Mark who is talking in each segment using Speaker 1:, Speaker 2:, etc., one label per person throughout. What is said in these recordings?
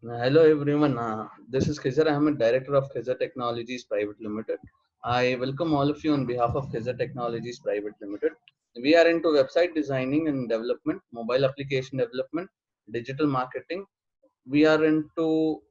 Speaker 1: Hello everyone. This is Khizer Ahmed, Director of Khizer Technologies Private Limited. I welcome all of you on behalf of Khizer Technologies Private Limited. We are into website designing and development, mobile application development, digital marketing. We are into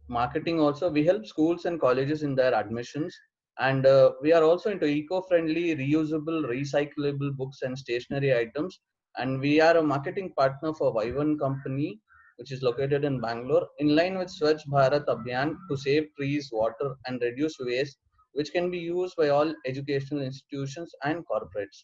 Speaker 1: marketing also. We help schools and colleges in their admissions, and we are also into eco-friendly, reusable, recyclable books and stationery items. And we are a marketing partner for Y1 company, which is located in Bangalore, in line with Swachh Bharat Abhiyan to save trees, water, and reduce waste, which can be used by all educational institutions and corporates.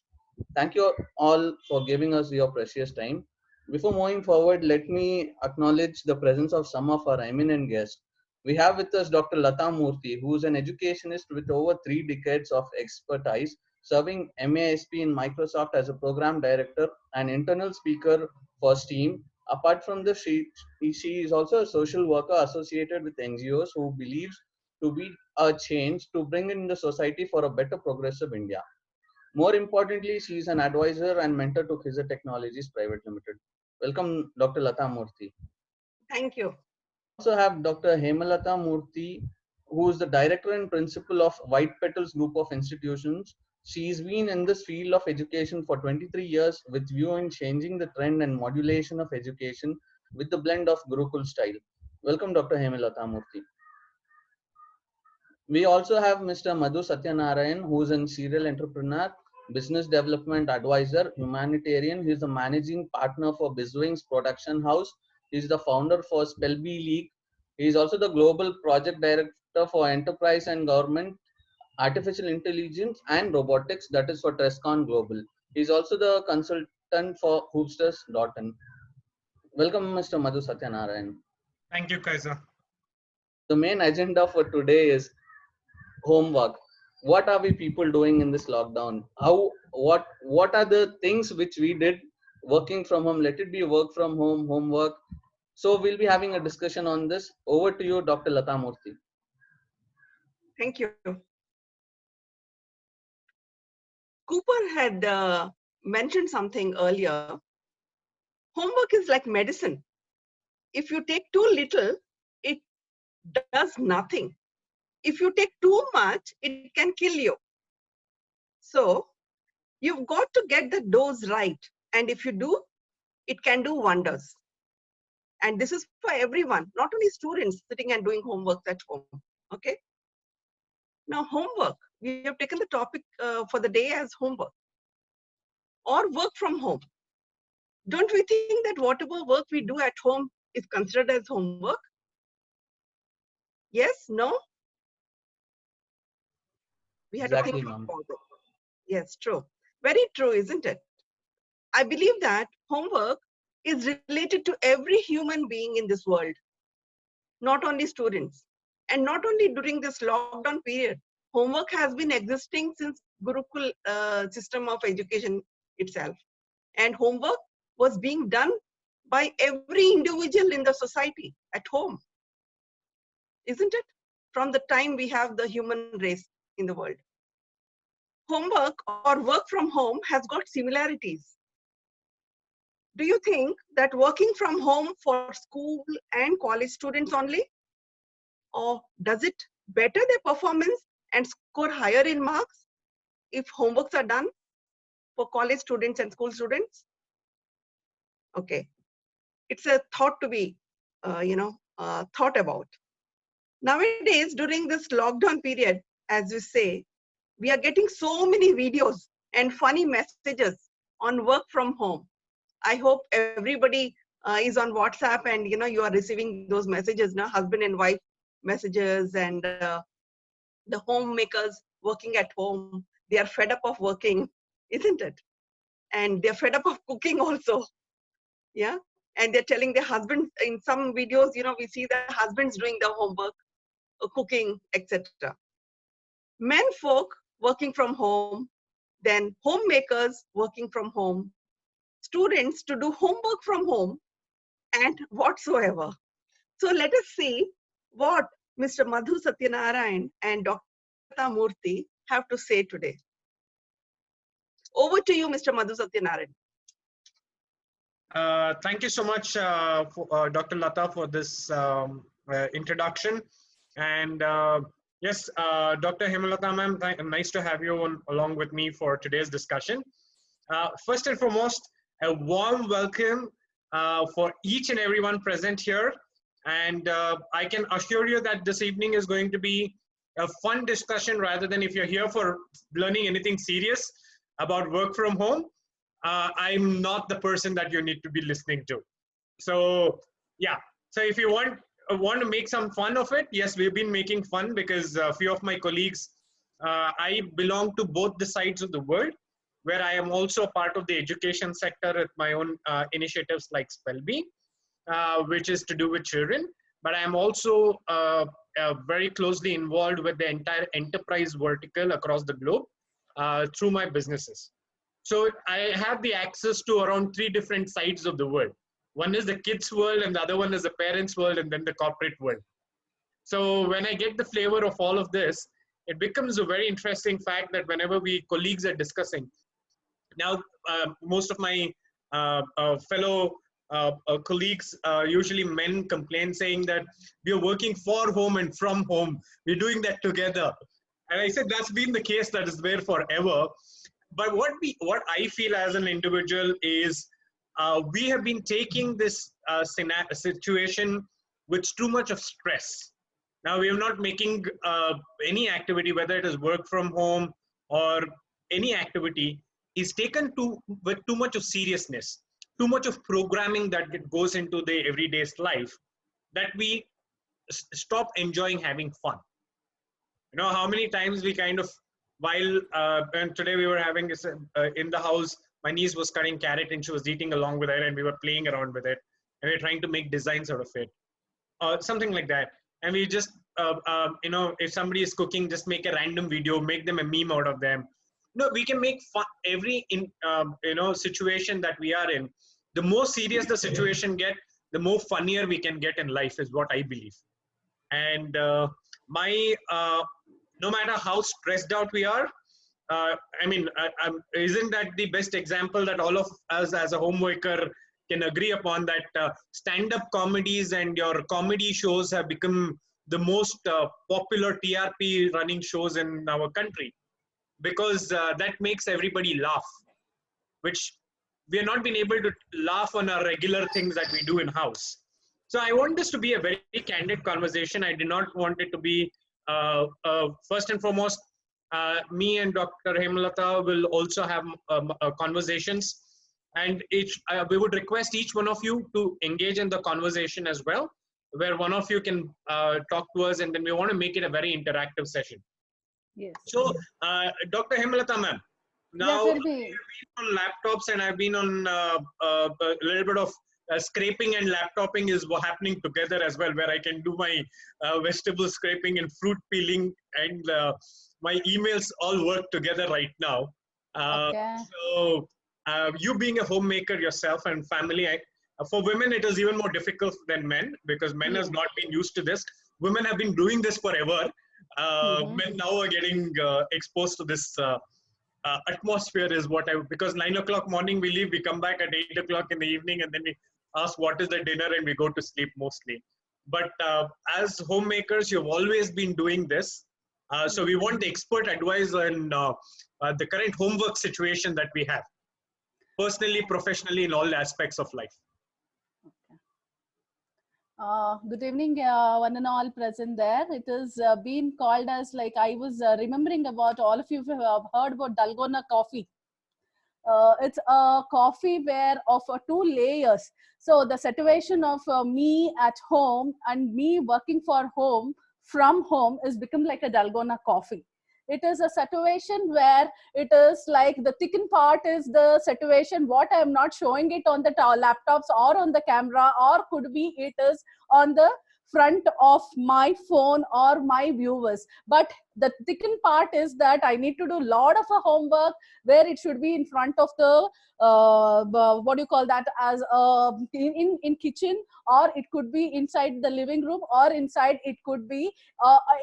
Speaker 1: Thank you all for giving us your precious time. Before moving forward, let me acknowledge the presence of some of our eminent guests. We have with us Dr. Latha Murthy, who is an educationist with over 3 decades of expertise, serving MASP in Microsoft as a program director and internal speaker for STEAM. Apart from this, she is also a social worker associated with NGOs who believes to be a change to bring in the society for a better progressive India. More importantly, she is an advisor and mentor to Khizer Technologies Private Limited. Welcome, Dr. Latha Murthy.
Speaker 2: Thank you.
Speaker 1: We also have Dr. Hemalatha Murthy, who is the director and principal of White Petals Group of Institutions. She's been in this field of education for 23 years with view in changing the trend and modulation of education with the blend of Gurukul style. Welcome, Dr. Hemalatha Murthy. We also have Mr. Madhu Satyanarayan, who is a serial entrepreneur, business development advisor, humanitarian. He is the managing partner for Bizwings Production House. He is the founder for Spellbee League. He is also the global project director for enterprise and government, artificial intelligence and robotics, that is for Trescon Global. He is also the consultant for Hoopsters.in. Welcome, Mr. Madhu Satyanarayan.
Speaker 3: Thank you, Kaiser.
Speaker 1: The main agenda for today is homework. What are we people doing in this lockdown? What are the things which we did working from home? Let it be work from home, homework. So we'll be having a discussion on this. Over to you, Dr. Latha Murthy.
Speaker 2: Thank you. Cooper had mentioned something earlier. Homework is like medicine. If you take too little, it does nothing. If you take too much, it can kill you. So you've got to get the dose right. And if you do, it can do wonders. And this is for everyone, not only students sitting and doing homework at home. Okay. Now, homework, we have taken the topic for the day as homework or work from home. Don't we think that whatever work we do at home is considered as homework? Yes, no? We had to
Speaker 1: Exactly,
Speaker 2: think
Speaker 1: ma'am.
Speaker 2: about it. Yes, true. Very true, isn't it? I believe that homework is related to every human being in this world, not only students. And not only during this lockdown period, homework has been existing since Gurukul system of education itself. And homework was being done by every individual in the society at home, isn't it? From the time we have the human race in the world. Homework or work from home has got similarities. Do you think that working from home for school and college students only? Or does it better their performance and score higher in marks if homeworks are done for college students and school students? Okay, it's a thought to be, thought about. Nowadays, during this lockdown period, as you say, we are getting so many videos and funny messages on work from home. I hope everybody is on WhatsApp and you are receiving those messages now, husband and wife messages, and the homemakers working at home. They are fed up of working, isn't it? And they're fed up of cooking also. Yeah. And they're telling their husbands in some videos, we see the husbands doing the homework, cooking, etc. Men folk working from home, then homemakers working from home, students to do homework from home, and whatsoever. So let us see what Mr. Madhu Satyanarayan and Dr. Latha Murthy have to say today. Over to you, Mr. Madhu Satyanarayan.
Speaker 3: Thank you so much, Dr. Latha, for this introduction. And yes, Dr. Hemalatha, ma'am, nice to have you on, along with me for today's discussion. First and foremost, a warm welcome for each and everyone present here. And I can assure you that this evening is going to be a fun discussion rather than if you're here for learning anything serious about work from home. I'm not the person that you need to be listening to. So yeah, so if you want to make some fun of it, yes, we've been making fun because a few of my colleagues, I belong to both the sides of the world, where I am also part of the education sector with my own initiatives like Spellbee, which is to do with children. But I am also very closely involved with the entire enterprise vertical across the globe through my businesses. So I have the access to around 3 different sides of the world. One is the kids world, and the other one is the parents world, and then the corporate world. So when I get the flavor of all of this, it becomes a very interesting fact that whenever we colleagues are discussing, now most of my fellow colleagues, usually men, complain saying that we are working for home and from home. We're doing that together. And I said that's been the case, that is there forever. But what I feel as an individual is we have been taking this situation with too much of stress. Now we are not making any activity, whether it is work from home or any activity, is taken with too much of seriousness, too much of programming that goes into the everyday's life, that we stop enjoying having fun. You know how many times we kind of, while and today we were having in the house, my niece was cutting carrot and she was eating along with it, and we were playing around with it, and we are trying to make designs out of it, something like that. And we just if somebody is cooking, just make a random video, make them a meme out of them. No, we can make fun every situation that we are in. The more serious the situation get, the more funnier we can get in life, is what I believe. And my no matter how stressed out we are, isn't that the best example that all of us as a homemaker can agree upon, that stand-up comedies and your comedy shows have become the most popular TRP running shows in our country, because that makes everybody laugh, which we are not been able to laugh on our regular things that we do in house. So I want this to be a very candid conversation. I did not want it to be first and foremost, me and Dr. Hemalatha will also have conversations, and we would request each one of you to engage in the conversation as well, where one of you can talk to us, and then we want to make it a very interactive session.
Speaker 4: Yes.
Speaker 3: So, Dr. Hemalatha ma'am, now
Speaker 4: Yeah,
Speaker 3: I've been on laptops, and I've been on a little bit of scraping and laptoping is happening together as well, where I can do my vegetable scraping and fruit peeling, and my emails all work together right now.
Speaker 4: Okay.
Speaker 3: So you being a homemaker yourself and family, for women it is even more difficult than men, because men has not been used to this. Women have been doing this forever. Men now are getting exposed to this atmosphere, is what because 9 o'clock morning we leave, we come back at 8 o'clock in the evening, and then we ask what is the dinner, and we go to sleep mostly. But as homemakers, you've always been doing this. So we want the expert advice on the current homework situation that we have, personally, professionally, in all aspects of life.
Speaker 4: Good evening, one and all present there. It is being called as, like, I was remembering about all of you who have heard about Dalgona coffee. It's a coffee where of 2 layers. So the situation of me at home and me working from home is become like a Dalgona coffee. It is a situation where it is like the thickened part is the situation what I am not showing it on the laptops or on the camera, or could be it is on the front of my phone or my viewers. But the thickened part is that I need to do a lot of a homework where it should be in front of the what do you call that, as in kitchen, or it could be inside the living room, or inside it could be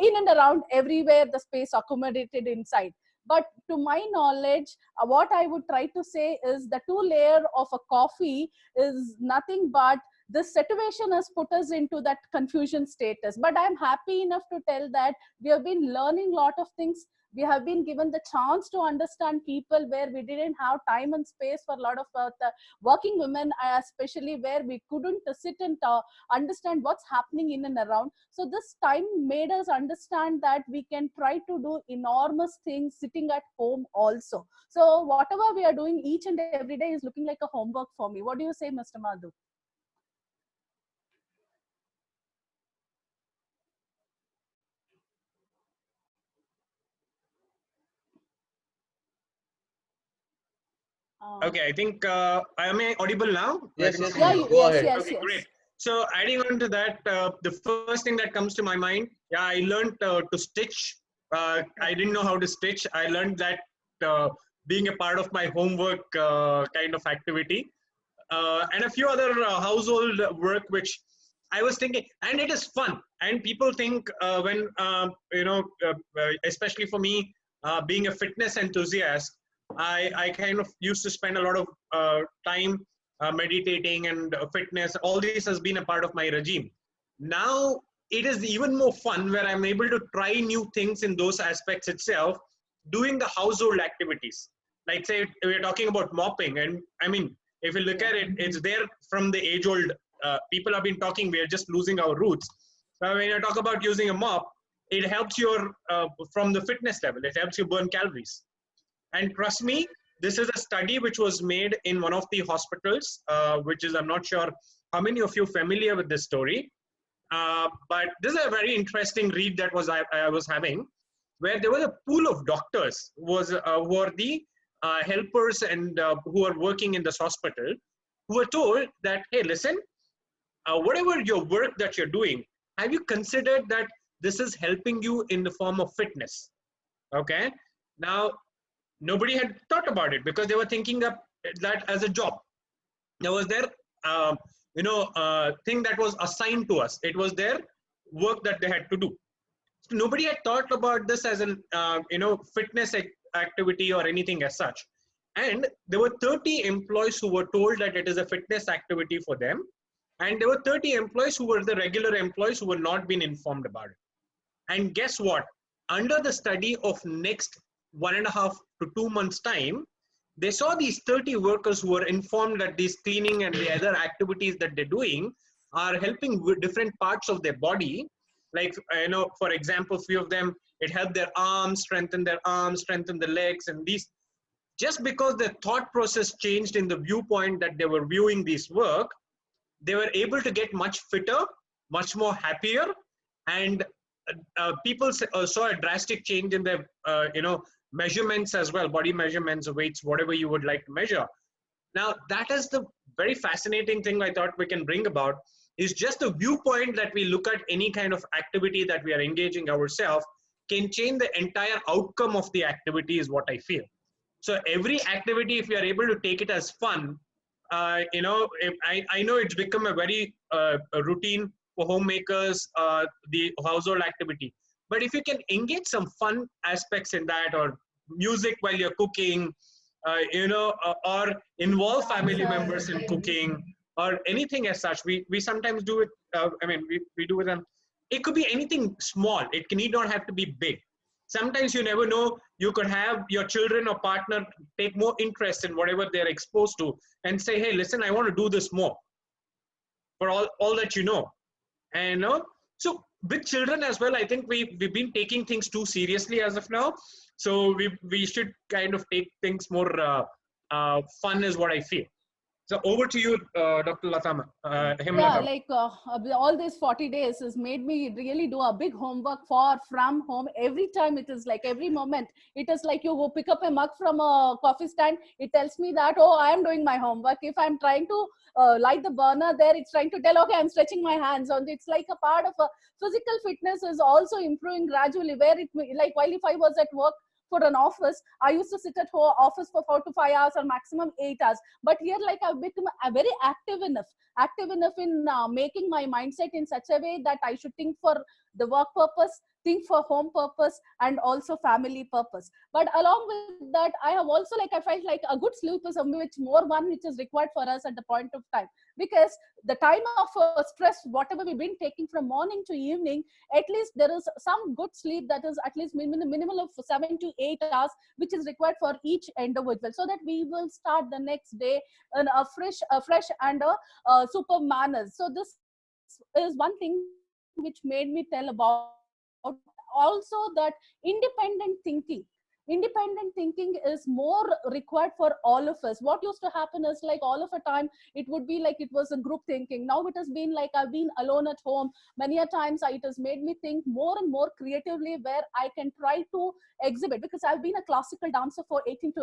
Speaker 4: in and around everywhere the space accommodated inside. But to my knowledge, what I would try to say is the two layer of a coffee is nothing but this situation has put us into that confusion status. But I'm happy enough to tell that we have been learning a lot of things. We have been given the chance to understand people where we didn't have time and space for a lot of the working women, especially where we couldn't sit and understand what's happening in and around. So this time made us understand that we can try to do enormous things sitting at home also. So whatever we are doing each and every day is looking like a homework for me. What do you say, Mr. Madhu?
Speaker 3: Okay, I think am I audible now? I
Speaker 1: Yes,
Speaker 3: think
Speaker 1: yes,
Speaker 4: Yeah,
Speaker 1: Madhu, go
Speaker 4: yes,
Speaker 1: ahead.
Speaker 4: yes,
Speaker 3: okay, great.
Speaker 4: yes.
Speaker 3: So adding on to that, the first thing that comes to my mind, yeah, I learned to stitch. I didn't know how to stitch. I learned that being a part of my homework kind of activity, and a few other household work which I was thinking, and it is fun. And people think when especially for me, being a fitness enthusiast, I kind of used to spend a lot of time meditating and fitness. All this has been a part of my regime. Now it is even more fun where I'm able to try new things in those aspects itself, doing the household activities. Like say we're talking about mopping, and I mean, if you look at it, it's there from the age old. People have been talking. We are just losing our roots. So when you talk about using a mop, it helps your from the fitness level. It helps you burn calories. And trust me, this is a study which was made in one of the hospitals, which is, I'm not sure how many of you familiar with this story, but this is a very interesting read that I was having, where there was a pool of doctors who are the helpers and who are working in this hospital, who were told that, hey, listen, whatever your work that you're doing, have you considered that this is helping you in the form of fitness? Okay. Now, nobody had thought about it because they were thinking of that as a job. There was their thing that was assigned to us. It was their work that they had to do. So nobody had thought about this as an fitness activity or anything as such. And there were 30 employees who were told that it is a fitness activity for them, and there were 30 employees who were the regular employees who were not been informed about it. And guess what? Under the study of next 1.5 to 2 months time, they saw these 30 workers who were informed that these cleaning and the other activities that they're doing are helping with different parts of their body. Like, for example, few of them, it helped their arms, strengthen the legs, and these, just because their thought process changed in the viewpoint that they were viewing this work, they were able to get much fitter, much more happier, and people saw a drastic change in their measurements as well, body measurements, weights, whatever you would like to measure. Now that is the very fascinating thing I thought we can bring about, is just the viewpoint that we look at any kind of activity that we are engaging ourselves can change the entire outcome of the activity, is what I feel. So every activity, if we are able to take it as fun, I know it's become a very a routine for homemakers, the household activity. But if you can engage some fun aspects in that, or music while you're cooking, or involve family members in cooking, or anything as such, we sometimes do it. We do it. It could be anything small. It need not have to be big. Sometimes you never know, you could have your children or partner take more interest in whatever they're exposed to and say, hey, listen, I want to do this more for all that you know. And so with children as well, I think we've been taking things too seriously as of now. So we should kind of take things more fun, is what I feel. So over to you, Dr. Latha,
Speaker 4: Yeah,
Speaker 3: Hemalatha.
Speaker 4: like all these 40 days has made me really do a big homework for from home. Every time it is like every moment, it is like you go pick up a mug from a coffee stand. It tells me that, oh, I am doing my homework. If I'm trying to light the burner there, it's trying to tell, okay, I'm stretching my hands on. It's like a part of a physical fitness is also improving gradually, where it, like while if I was at work for an office, I used to sit at home office for 4 to 5 hours or maximum 8 hours. But here, like I've become very active enough. active enough in making my mindset in such a way that I should think for the work purpose, think for home purpose, and also family purpose. But along with that, I have also, like, I felt like a good sleep is something which more one which is required for us at the point of time, because the time of stress, whatever we've been taking from morning to evening, at least there is some good sleep that is at least minimal of 7 to 8 hours, which is required for each individual, so that we will start the next day in a fresh and a super manners. So this is one thing which made me tell about. Also, that independent thinking is more required for all of us. What used to happen is, like, all of a time it would be like it was a group thinking. Now it has been like I've been alone at home many a times. It has made me think more and more creatively, where I can try to exhibit, because I've been a classical dancer for 18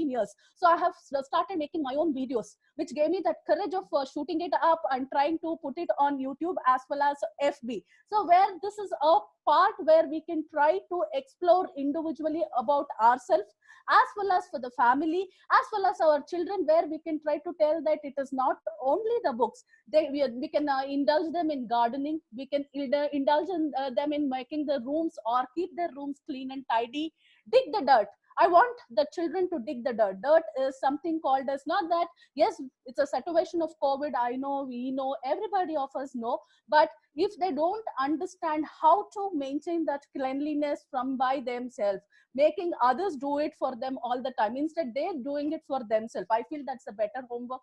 Speaker 4: years. So I have started making my own videos, which gave me that courage of shooting it up and trying to put it on YouTube as well as FB. So where this is a part where we can try to explore individually about ourselves, as well as for the family, as well as our children, where we can try to tell that it is not only the books. We can indulge them in gardening, we can indulge in, them in making the rooms or keep their rooms clean and tidy, dig the dirt. I want the children to dig the dirt. Dirt is something called as, not that, yes, it's a situation of COVID. I know, we know, everybody of us know, but if they don't understand how to maintain that cleanliness from by themselves, making others do it for them all the time, instead they're doing it for themselves, I feel that's a better homework.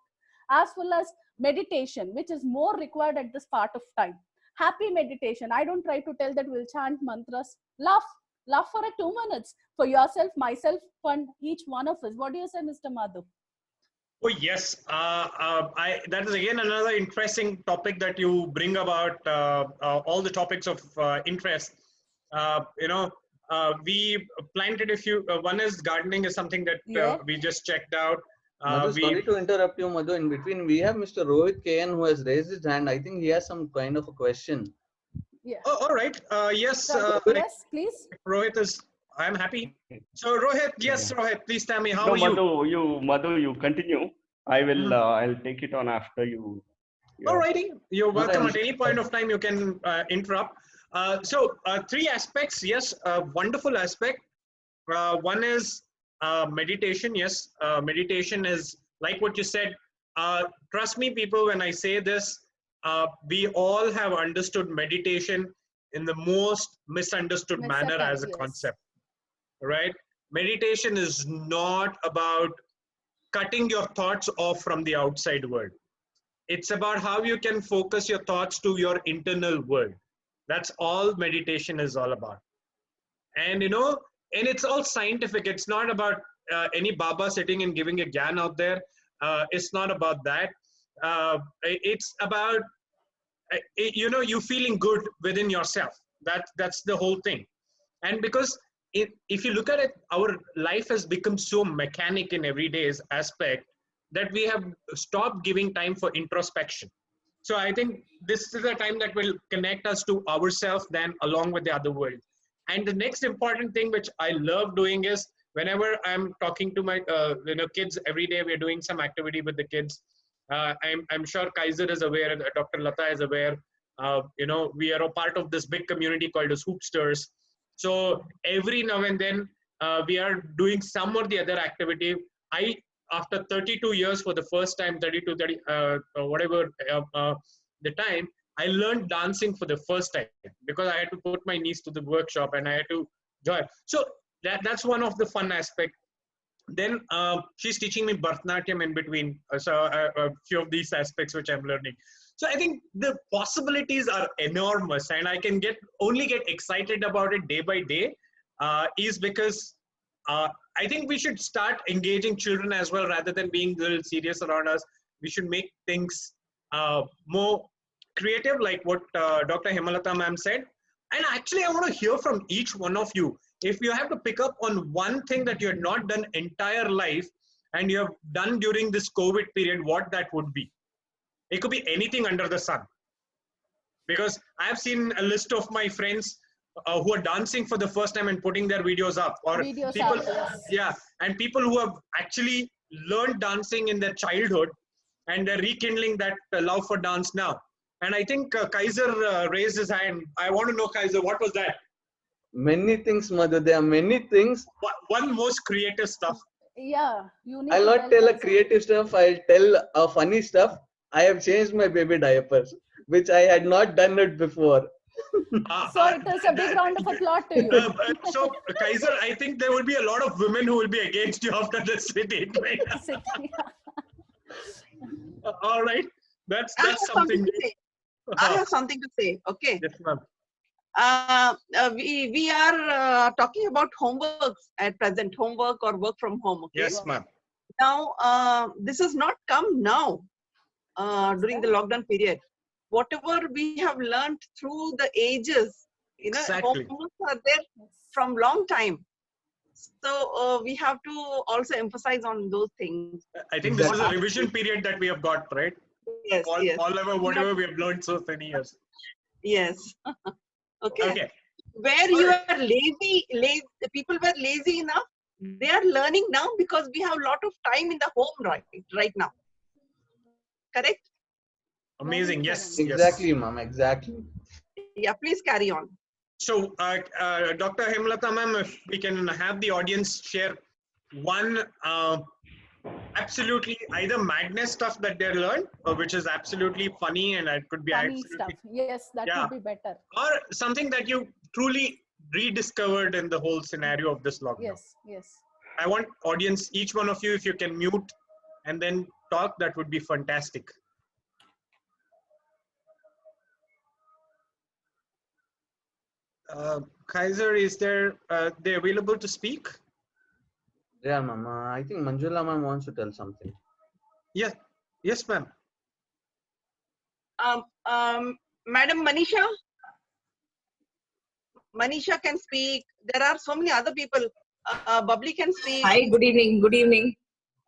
Speaker 4: As well as meditation, which is more required at this part of time. Happy meditation. I don't try to tell that we'll chant mantras. Laugh for 2 minutes for yourself, myself, and each one of us. What do you say, Mr. Madhu?
Speaker 3: Oh yes, that is again another interesting topic that you bring about, all the topics of interest. We planted a few. One is gardening, is something that we just checked out.
Speaker 1: Madhu, sorry to interrupt you, Madhu. In between, we have Mr. Rohit KN who has raised his hand. I think he has some kind of a question.
Speaker 4: Yeah.
Speaker 3: Oh, all right. Yes.
Speaker 4: Yes, please.
Speaker 3: Rohit is. I'm happy. So Rohit, yes, Rohit, please tell me, how are you?
Speaker 5: Madhu, you continue. I will. I'll take it on after you.
Speaker 3: Alrighty, you're welcome. At any point of time, you can interrupt. So three aspects. Yes, wonderful aspect. One is meditation. Yes, meditation is like what you said. Trust me, people, when I say this, we all have understood meditation in the most misunderstood manner as a concept. Right? Meditation is not about cutting your thoughts off from the outside world. It's about how you can focus your thoughts to your internal world. That's all meditation is all about. And and it's all scientific. It's not about any Baba sitting and giving a gyan out there. It's not about that. It's about you feeling good within yourself. That's the whole thing. And because if you look at it, our life has become so mechanic in everyday's aspect that we have stopped giving time for introspection. So I think this is a time that will connect us to ourselves then along with the other world. And the next important thing which I love doing is whenever I'm talking to my kids every day, we're doing some activity with the kids. I'm sure Khizer is aware, Dr. Latha is aware. We are a part of this big community called as Hoopsters. So every now and then we are doing some or the other activity. After 32 years, for the first time, 32, 30, whatever the time, I learned dancing for the first time because I had to put my niece to the workshop and I had to join. So that's one of the fun aspects. Then she's teaching me Bharatanatyam in between. So a few of these aspects which I'm learning. So I think the possibilities are enormous, and I can only get excited about it day by day is because I think we should start engaging children as well rather than being a little serious around us. We should make things more creative, like what Dr. Hemalatha ma'am said. And actually, I want to hear from each one of you. If you have to pick up on one thing that you had not done entire life and you have done during this COVID period, what that would be. It could be anything under the sun. Because I've seen a list of my friends who are dancing for the first time and putting their videos up. Or people,
Speaker 4: yes.
Speaker 3: yeah, and people who have actually learned dancing in their childhood and they're rekindling that love for dance now. And I think Khizer raised his hand. I want to know, Khizer, what was that?
Speaker 1: Many things, Madhu. There are many things.
Speaker 3: One most creative stuff.
Speaker 4: Yeah, you need
Speaker 1: I'll
Speaker 4: to
Speaker 1: not tell a
Speaker 4: Kaiser.
Speaker 1: creative stuff. I'll tell a funny stuff. I have changed my baby diapers, which I had not done it before.
Speaker 4: So it is a big round of applause to you.
Speaker 3: So, Khizer, I think there will be a lot of women who will be against you after this statement. All right, that's something.
Speaker 2: I have something to say. Okay.
Speaker 3: Yes, ma'am.
Speaker 2: We are talking about homeworks at present, homework or work from home. Okay.
Speaker 3: Yes, ma'am.
Speaker 2: Now, this has not come now during the lockdown period. Whatever we have learned through the ages, you know,
Speaker 3: Exactly.
Speaker 2: homeworks are there from long time. So we have to also emphasize on those things.
Speaker 3: I think this is a revision period that we have got, right?
Speaker 2: Yes, yes.
Speaker 3: Whatever we have learned so many years.
Speaker 2: Yes. Okay.
Speaker 3: Okay.
Speaker 2: Where you are lazy, the people were lazy enough, they are learning now because we have a lot of time in the home right now. Correct?
Speaker 3: Amazing. Yes.
Speaker 1: Exactly,
Speaker 3: yes.
Speaker 1: ma'am. Exactly.
Speaker 2: Yeah, please carry on.
Speaker 3: So, Dr. Hemalatha, ma'am, if we can have the audience share one absolutely either madness stuff that they learned, or which is absolutely funny and it could be
Speaker 4: Funny stuff. Yes, that would be better.
Speaker 3: Or something that you truly rediscovered in the whole scenario of this lockdown.
Speaker 4: Yes, yes.
Speaker 3: I want audience, each one of you, if you can mute and then talk, that would be fantastic. Khizer, is there they available to speak?
Speaker 1: Yeah, ma'am. I think Manjula ma'am wants to tell something.
Speaker 3: Yeah. Yes, ma'am.
Speaker 2: Madam Manisha? Manisha can speak. There are so many other people. Bubbly can speak.
Speaker 6: Hi, good evening. Good evening.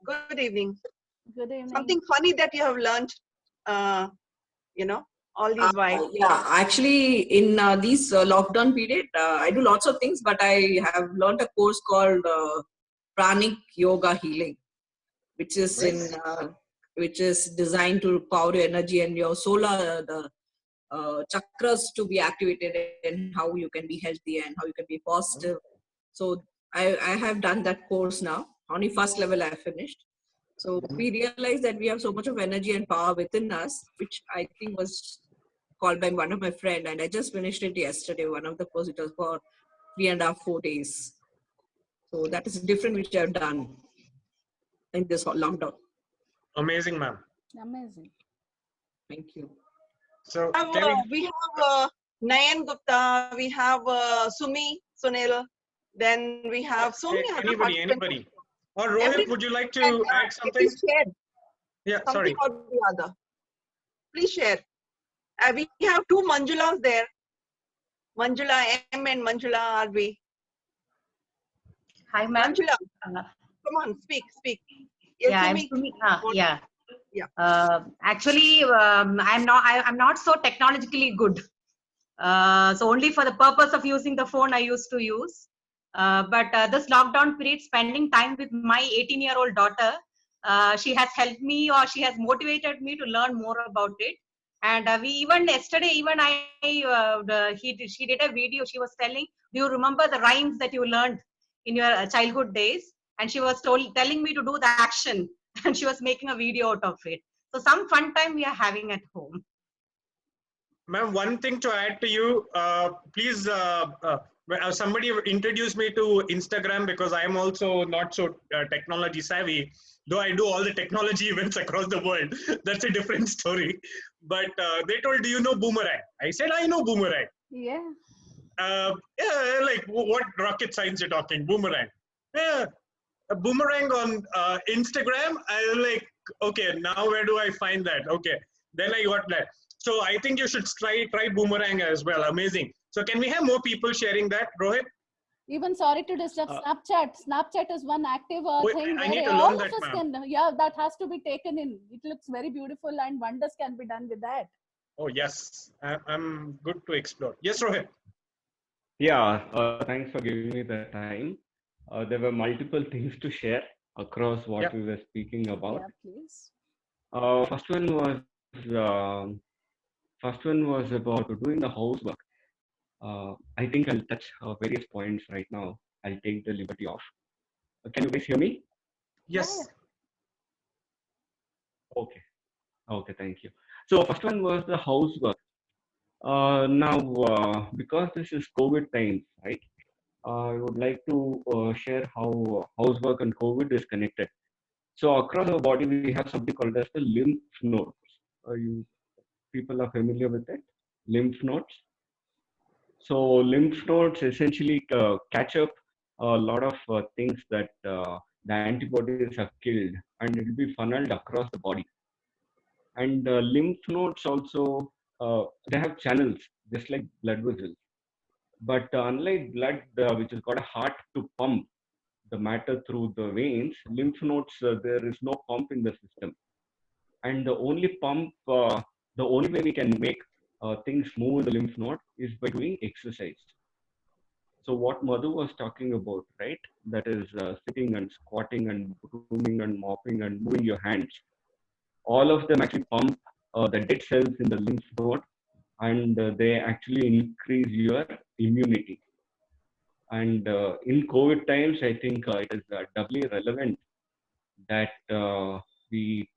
Speaker 2: Good evening.
Speaker 4: Good evening.
Speaker 2: Something funny that you have learned, you know, all these while.
Speaker 6: Yeah, actually, in these lockdown period, I do lots of things, but I have learned a course called Pranic Yoga Healing, which is which is designed to power your energy and your solar, the chakras to be activated, and how you can be healthy and how you can be positive. So I have done that course now. Only first level I have finished. So we realized that we have so much of energy and power within us, which I think was called by one of my friend, and I just finished it yesterday. One of the course, it was for 3.5, 4 days. So that is different, which I've done in this lockdown.
Speaker 3: Amazing, ma'am.
Speaker 4: Amazing.
Speaker 6: Thank you.
Speaker 3: So
Speaker 2: we have Nayan Gupta, we have Sumi, Sunil, then we have so many other
Speaker 3: anybody. Or Rohit, would you like to add something?
Speaker 2: Please share.
Speaker 3: Yeah,
Speaker 2: Something
Speaker 3: sorry.
Speaker 2: or the other. Please share. We have two Manjulas there. Manjula M and Manjula RV.
Speaker 7: Hi, ma'am.
Speaker 2: Manjula, come on, speak.
Speaker 7: Yes, yeah,
Speaker 2: Sumi.
Speaker 7: Yeah.
Speaker 2: Yeah.
Speaker 7: Actually, I'm not so technologically good. So only for the purpose of using the phone I used to use. But this lockdown period, spending time with my 18-year-old daughter, she has helped me, or she has motivated me to learn more about it. And we even yesterday, she did a video. She was telling, do you remember the rhymes that you learned in your childhood days? And she was telling me to do the action, and she was making a video out of it. So some fun time we are having at home.
Speaker 3: Ma'am, one thing to add to you, please, somebody introduced me to Instagram, because I am also not so technology savvy, though I do all the technology events across the world. That's a different story. But they told, do you know Boomerang? I said, I know Boomerang.
Speaker 4: Yeah.
Speaker 3: Yeah, like what rocket science you're talking, Boomerang. Yeah, a Boomerang on Instagram. I was like, okay, now where do I find that? Okay, then I got that. So I think you should try Boomerang as well. Amazing. So can we have more people sharing that, Rohit?
Speaker 4: Even sorry to disturb, Snapchat. Snapchat is one active thing
Speaker 3: I need
Speaker 4: where
Speaker 3: to
Speaker 4: all
Speaker 3: learn
Speaker 4: of
Speaker 3: that,
Speaker 4: us can. Yeah, that has to be taken in. It looks very beautiful, and wonders can be done with that.
Speaker 3: Oh yes, I'm good to explore. Yes, Rohit.
Speaker 5: Yeah, thanks for giving me the time. There were multiple things to share across what we were speaking about.
Speaker 4: Yeah, please.
Speaker 5: Uh, first one was about doing the housework. I think I'll touch various points right now. I'll take the liberty of. Can you guys hear me?
Speaker 4: Yeah,
Speaker 3: Yes.
Speaker 5: Okay. Okay, thank you. So first one was the housework. Now, because this is COVID times, right? I would like to share how housework and COVID is connected. So across our body, we have something called as the lymph nodes. You people are familiar with it? Lymph nodes. So lymph nodes essentially catch up a lot of things that the antibodies have killed, and it will be funneled across the body. And lymph nodes also they have channels just like blood vessels. But unlike blood, which has got a heart to pump the matter through the veins, lymph nodes there is no pump in the system, and the only way we can make things move in the lymph node is by doing exercise. So what Madhu was talking about, right? That is sitting and squatting and brooming and mopping and moving your hands. All of them actually pump the dead cells in the lymph node, and they actually increase your immunity. And in COVID times, I think it is doubly relevant that we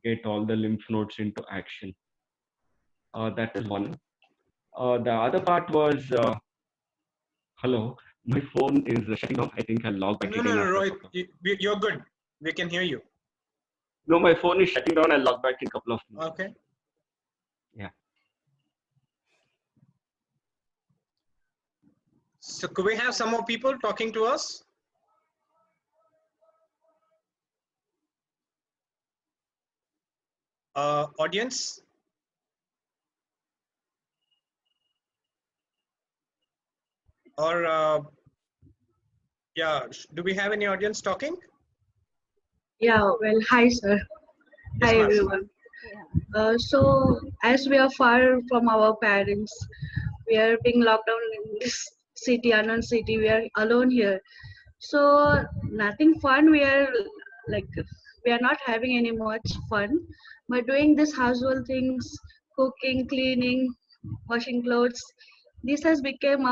Speaker 5: get all the lymph nodes into action. That is one. The other part was, hello, my phone is shutting off. I think I'll log back
Speaker 3: No, no,
Speaker 5: again
Speaker 3: no,
Speaker 5: after a
Speaker 3: Rohit,
Speaker 5: couple of.
Speaker 3: you're good. We can hear you.
Speaker 5: No, my phone is shutting down. I'll log back in a couple of minutes.
Speaker 3: Okay.
Speaker 5: Yeah.
Speaker 3: So could we have some more people talking to us? Audience? Or yeah, do we have any audience talking?
Speaker 8: Yeah, well, hi, sir.
Speaker 3: Yes,
Speaker 8: Hi,
Speaker 3: ma'am.
Speaker 8: everyone.
Speaker 4: yeah.
Speaker 8: So, as we are far from our parents, we are being locked down in this city, unknown city. We are alone here. So, nothing fun. Like, we are not having any much fun. But doing this household things, cooking, cleaning, washing clothes, this has become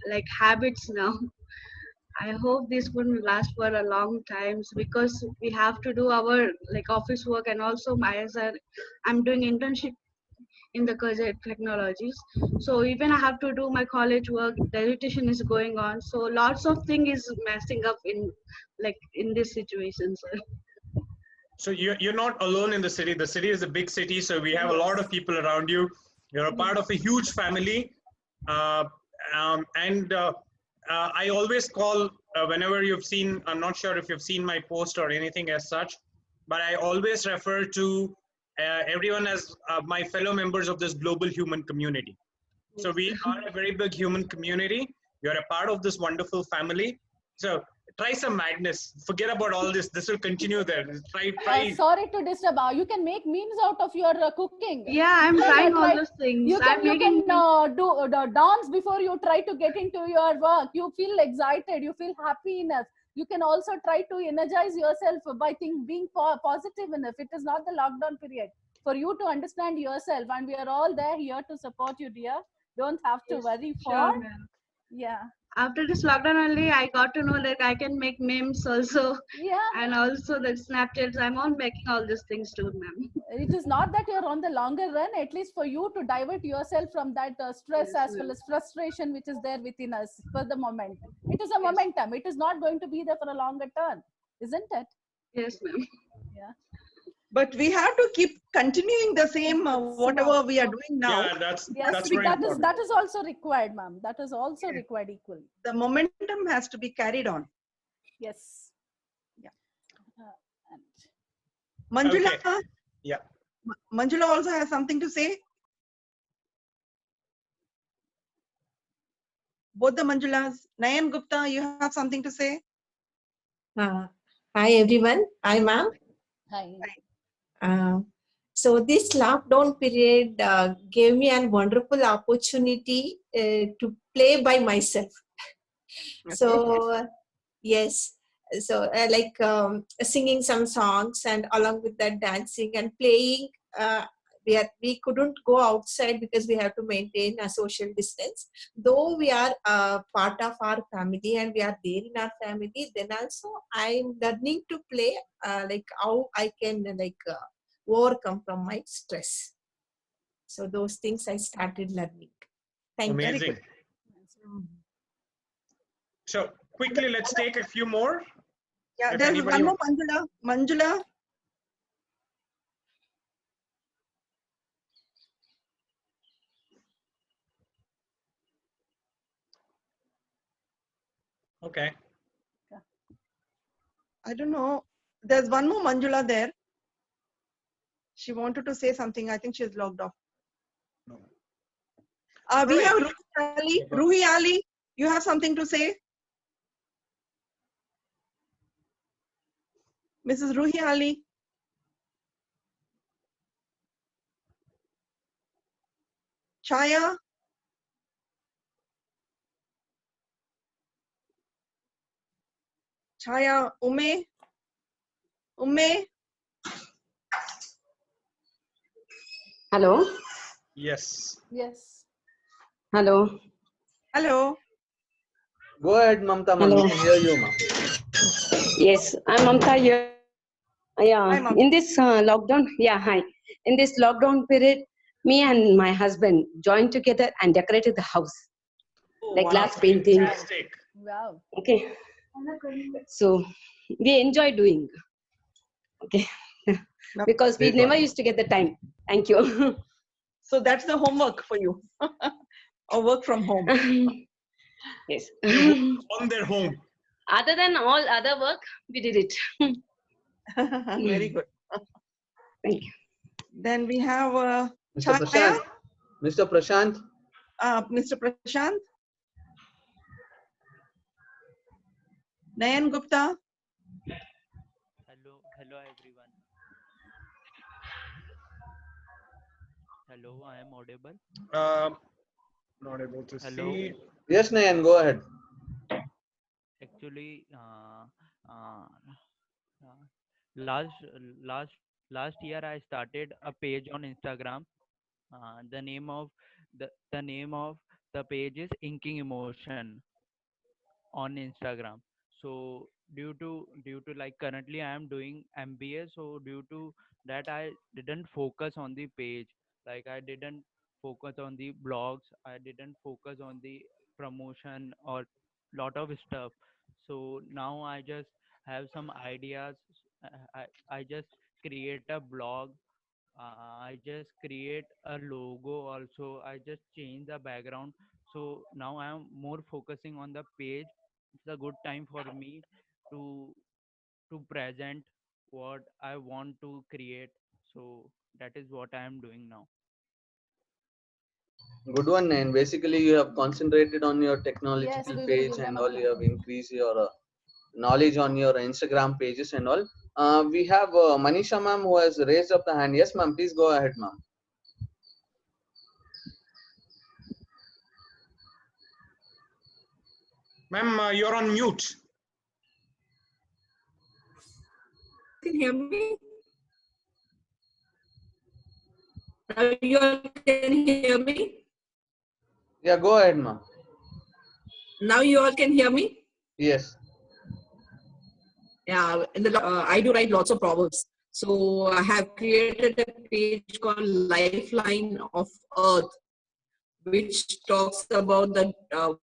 Speaker 8: like habits now. I hope this will last for a long times because we have to do our like office work and also I'm doing internship in the Khizer technologies. So even I have to do my college work, dissertation is going on. So lots of thing is messing up in like in this situation, sir.
Speaker 3: So you're not alone in the city. The city is a big city, so we have a lot of people around you. You're a part of a huge family. And I always call, whenever you've seen, I'm not sure if you've seen my post or anything as such, but I always refer to everyone as my fellow members of this global human community. So we are a very big human community. You're a part of this wonderful family. So try some madness. Forget about all this. This will continue there. Try.
Speaker 4: Sorry to disturb. You can make memes out of your cooking.
Speaker 8: Yeah, I'm trying all those things.
Speaker 4: You can do the dance before you try to get into your work. You feel excited. You feel happy enough. You can also try to energize yourself by being positive enough. It is not the lockdown period for you to understand yourself, and we are all there here to support you, dear. Don't have to worry for.
Speaker 8: Sure, ma'am.
Speaker 4: Yeah.
Speaker 8: After this lockdown only, I got to know that I can make memes also.
Speaker 4: Yeah.
Speaker 8: And also the Snapchats. I'm on making all these things too, ma'am.
Speaker 4: It is not that you're on the longer run, at least for you to divert yourself from that stress
Speaker 8: Yes,
Speaker 4: as well as frustration which is there within us for the moment. It is a momentum. It is not going to be there for a longer term, isn't it?
Speaker 8: Yes, ma'am.
Speaker 4: Yeah.
Speaker 2: But we have to keep continuing the same whatever we are doing now.
Speaker 3: Yeah, that's
Speaker 4: very important. That is also required, ma'am. That is also required equally.
Speaker 2: The momentum has to be carried on.
Speaker 4: Yes. Yeah.
Speaker 2: Manjula.
Speaker 3: Okay. Yeah.
Speaker 2: Manjula also has something to say. Both the Manjulas. Nayan Gupta, you have something to say?
Speaker 9: Hi everyone. Hi ma'am.
Speaker 4: Hi.
Speaker 9: So this lockdown period gave me a wonderful opportunity to play by myself. So yes, So like singing some songs, and along with that dancing and playing. We couldn't go outside because we have to maintain a social distance. Though we are part of our family and we are there in our family, then also I'm learning to play like how I can overcome from my stress. So those things I started learning. Thank you.
Speaker 3: Amazing. So quickly, let's take a few more.
Speaker 2: Yeah,
Speaker 3: If
Speaker 2: there's
Speaker 3: anybody-
Speaker 2: one more Manjula. Manjula.
Speaker 3: Okay.
Speaker 2: I don't know. There's one more Manjula there. She wanted to say something. I think she's logged off.
Speaker 3: No.
Speaker 2: We
Speaker 3: Alright.
Speaker 2: have Ruhi Ali. Ruhi Ali, you have something to say? Mrs. Ruhi Ali. Chaya. Chaya. Ume. Ume.
Speaker 10: Hello.
Speaker 3: Yes.
Speaker 4: Yes.
Speaker 10: Hello.
Speaker 2: Hello.
Speaker 1: Go ahead, Mamta ma'am.
Speaker 10: Hello.
Speaker 1: We can hear you, ma'am.
Speaker 10: Yes, I'm Mamta here. Yeah,
Speaker 2: Hi, Mamta.
Speaker 10: in this lockdown, yeah, hi. In this lockdown period, me and my husband joined together and decorated the house, like
Speaker 2: wow.
Speaker 10: glass painting.
Speaker 3: Fantastic.
Speaker 4: Wow.
Speaker 10: Okay. So we enjoy doing. Okay. Because we
Speaker 1: Great one.
Speaker 10: never used to get the time. Thank you.
Speaker 2: So that's the homework for you. Or work from home.
Speaker 10: Yes.
Speaker 3: On their home.
Speaker 10: Other than all other work, we did it.
Speaker 2: Very good.
Speaker 10: Thank you.
Speaker 2: Then we have
Speaker 1: Mr.
Speaker 2: Chaya.
Speaker 1: Prashant. Mr. Prashant.
Speaker 2: Mr. Prashant. Nayan Gupta.
Speaker 11: Hello, hello everyone. Hello, I am audible.
Speaker 3: Not able to
Speaker 11: Hello.
Speaker 3: see.
Speaker 1: Yes, Nayan, go ahead.
Speaker 11: Actually, last last last year I started a page on Instagram. The name of the name of the page is Inking Emotion on Instagram. So due to like currently I am doing MBA, so due to that I didn't focus on the page. Like I didn't focus on the blogs. I didn't focus on the promotion or lot of stuff. So now I just have some ideas. I just create a blog. I just create a logo also. I just change the background. So now I am more focusing on the page. It's a good time for me to present what I want to create. So that is what I am doing now.
Speaker 1: Good one, Nayan. Basically, you have concentrated on your
Speaker 4: Yes,
Speaker 1: technological
Speaker 4: we will
Speaker 1: page
Speaker 4: give them
Speaker 1: and
Speaker 4: a
Speaker 1: all. You have increased your knowledge on your Instagram pages and all. We have Manisha ma'am who has raised up the hand. Yes, ma'am. Please go ahead, ma'am.
Speaker 3: Ma'am, you're on mute.
Speaker 6: Can you hear me? Now you all can hear me?
Speaker 1: Yeah, go ahead, ma'am.
Speaker 6: Now you all can hear me?
Speaker 1: Yes.
Speaker 6: Yeah, I do write lots of proverbs. So I have created a page called Lifeline of Earth, which talks about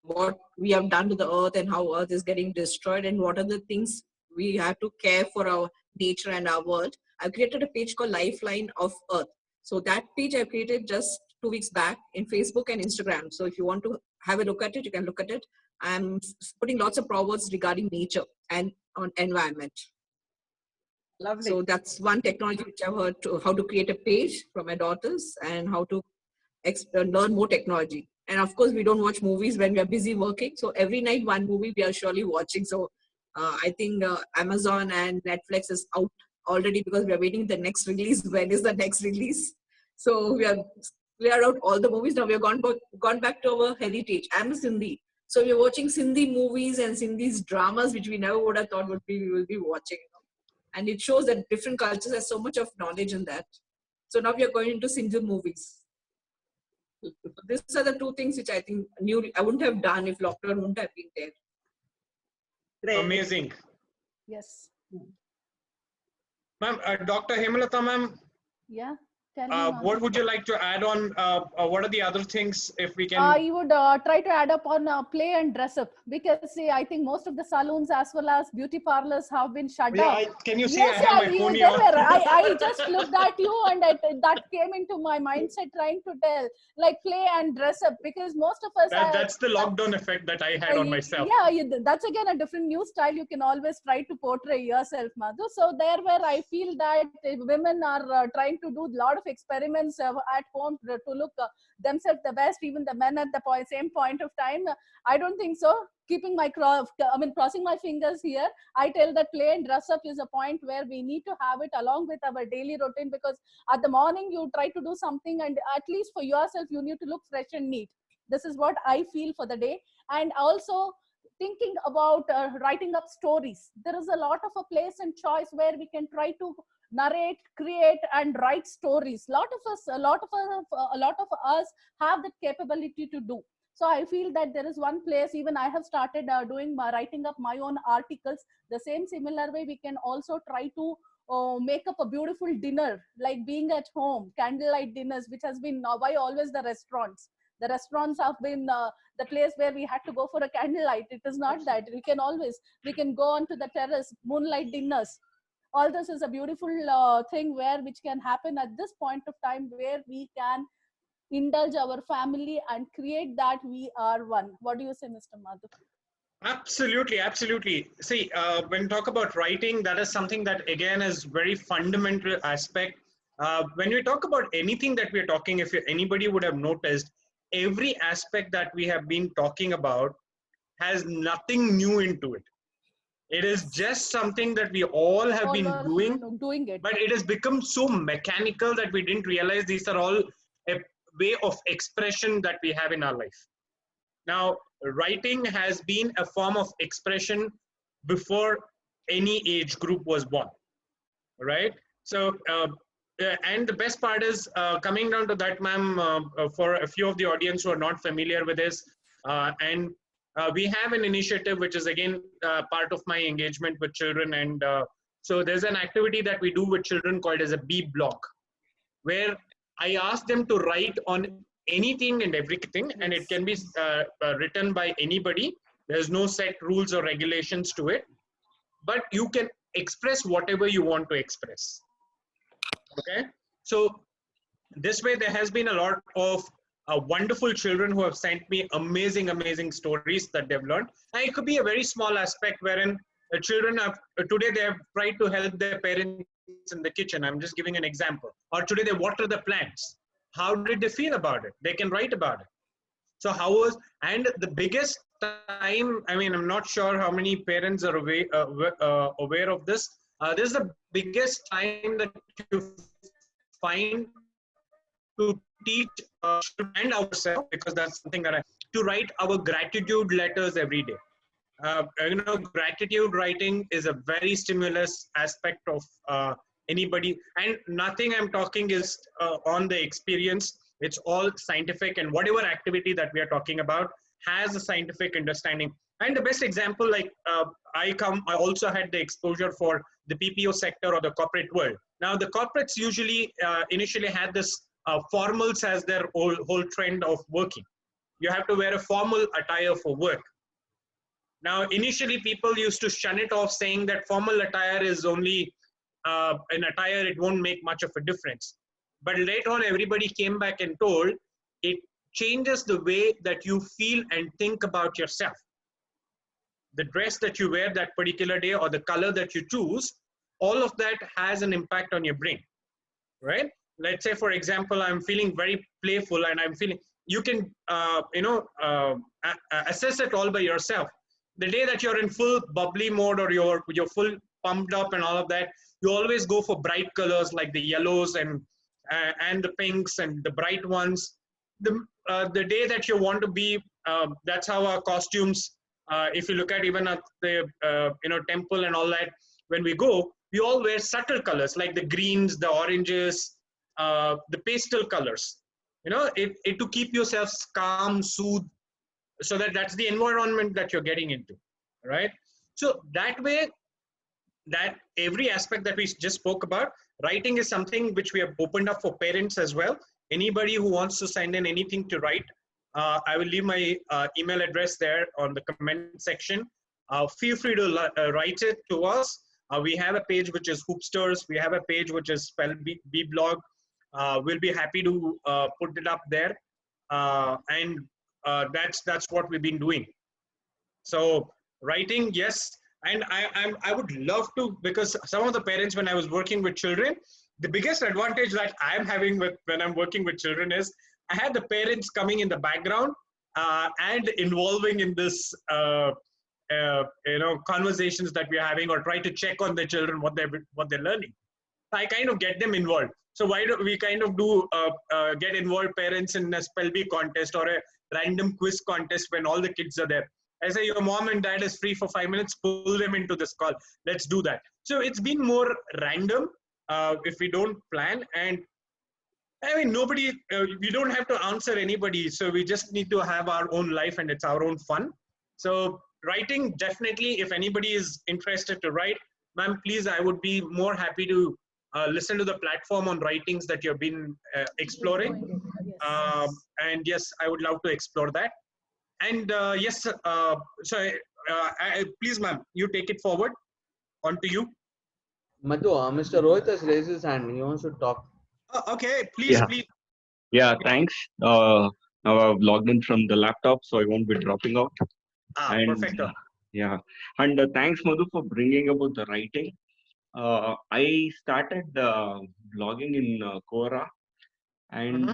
Speaker 6: what we have done to the earth and how earth is getting destroyed and what are the things we have to care for our nature and our world. I've created a page called Lifeline of Earth. So that page I created just 2 weeks back in Facebook and Instagram. So if you want to have a look at it, you can look at it. I'm putting lots of proverbs regarding nature and on environment.
Speaker 2: Lovely.
Speaker 6: So that's one technology which I've heard to how to create a page for my daughters and how to learn more technology. And of course, we don't watch movies when we are busy working. So every night, one movie we are surely watching. So I think Amazon and Netflix is out already because we are waiting the next release. When is the next release? So we are cleared out all the movies. Now we have gone back to our heritage. I'm a Sindhi. So we're watching Sindhi movies and Sindhi dramas, which we never would have thought we will be watching. And it shows that different cultures have so much of knowledge in that. So now we are going into Sindhi movies. These are the two things which I think I wouldn't have done if lockdown wouldn't have been there.
Speaker 2: Great.
Speaker 3: Amazing.
Speaker 4: Yes.
Speaker 3: Ma'am, Dr. Hemalatha, ma'am,
Speaker 4: Yeah. Tell me,
Speaker 3: what
Speaker 4: Madhu.
Speaker 3: would you like to add on? What are the other things if we can?
Speaker 4: I would try to add up on play and dress up, because see, I think most of the salons as well as beauty parlors have been shut down.
Speaker 3: Can you see
Speaker 4: Yes,
Speaker 3: I have
Speaker 4: yeah,
Speaker 3: my phone
Speaker 4: there
Speaker 3: here?
Speaker 4: were. I just looked at you and that came into my mindset trying to tell, like, play and dress up, because most of us
Speaker 3: That's the lockdown effect that I had on myself.
Speaker 4: Yeah, that's again a different new style. You can always try to portray yourself, Madhu. So there where I feel that women are trying to do a lot of experiments at home to look themselves the best, even the men at the same point of time. I don't think so. Keeping my crossing my fingers here, I tell that play and dress up is a point where we need to have it along with our daily routine, because at the morning you try to do something, and at least for yourself you need to look fresh and neat. This is what I feel for the day. And also thinking about writing up stories. There is a lot of a place and choice where we can try to narrate, create, and write stories. A lot of us have that capability to do. So I feel that there is one place, even I have started writing up my own articles. The same similar way, we can also try to make up a beautiful dinner, like being at home, candlelight dinners, which has been why always the restaurants. The restaurants have been the place where we had to go for a candlelight. It is not that. We can go onto the terrace, moonlight dinners. All this is a beautiful thing which can happen at this point of time, where we can indulge our family and create that we are one. What do you say, Mr. Madhu?
Speaker 3: Absolutely, absolutely. See, when you talk about writing, that is something that again is very fundamental aspect. When we talk about anything that we are talking, if anybody would have noticed, every aspect that we have been talking about has nothing new into it. It is just something that we all have been doing it, but it has become so mechanical that we didn't realize these are all a way of expression that we have in our life. Now, writing has been a form of expression before any age group was born, right? So, and the best part is coming down to that, ma'am, for a few of the audience who are not familiar with this, we have an initiative which is again part of my engagement with children, and so there's an activity that we do with children called as a B block, where I ask them to write on anything and everything, and it can be written by anybody. There's no set rules or regulations to it, but you can express whatever you want to express. Okay, so this way there has been a lot of wonderful children who have sent me amazing stories that they've learned, and it could be a very small aspect wherein the children have today they have tried to help their parents in the kitchen. I'm just giving an example. Or today they water the plants. How did they feel about it? They can write about it. So and the biggest time, I mean, I'm not sure how many parents are aware of this. This is the biggest time that you find to teach and ourselves, because that's something that to write our gratitude letters every day. Gratitude writing is a very stimulus aspect of anybody, and nothing I'm talking is on the experience. It's all scientific, and whatever activity that we are talking about has a scientific understanding. And the best example, like I also had the exposure for the PPO sector or the corporate world. Now the corporates usually initially had this formals as their whole trend of working. You have to wear a formal attire for work. Now, initially, people used to shun it off, saying that formal attire is only an attire, it won't make much of a difference. But later on, everybody came back and told it changes the way that you feel and think about yourself. The dress that you wear that particular day or the color that you choose, all of that has an impact on your brain, right? Let's say, for example, I'm feeling very playful and I'm feeling, you can, assess it all by yourself. The day that you're in full bubbly mode or you're full pumped up and all of that, you always go for bright colors like the yellows and the pinks and the bright ones. The day that you want to be that's how our costumes, if you look at even at the temple and all that, when we go, we all wear subtle colors like the greens, the oranges, the pastel colors. It to keep yourself calm, soothe, so that's the environment that you're getting into, right? So that way, that every aspect that we just spoke about, writing is something which we have opened up for parents as well. Anybody who wants to send in anything to write, I will leave my email address there on the comment section. Feel free to write it to us. We have a page which is Hoopsters. We have a page which is Spell B blog. We'll be happy to put it up there, and that's what we've been doing. So writing, yes, and I would love to, because some of the parents, when I was working with children, the biggest advantage that I'm having with when I'm working with children is I had the parents coming in the background and involving in this conversations that we're having, or try to check on the children what they're learning. I kind of get them involved. So why don't we kind of do get involved parents in a spell bee contest or a random quiz contest when all the kids are there? I say your mom and dad is free for 5 minutes, pull them into this call. Let's do that. So it's been more random if we don't plan. And I mean, nobody, we don't have to answer anybody. So we just need to have our own life and it's our own fun. So writing, definitely, if anybody is interested to write, ma'am, please, I would be more happy to listen to the platform on writings that you've been exploring. And yes, I would love to explore that. And yes, please, ma'am, you take it forward. On to you.
Speaker 1: Madhu, Mr. Rohit has raised his hand. He wants to talk.
Speaker 3: Okay, please, please.
Speaker 5: Yeah, thanks. Now I've logged in from the laptop, so I won't be dropping out.
Speaker 3: Perfect.
Speaker 5: Yeah, and thanks, Madhu, for bringing about the writing. I started blogging in Quora, and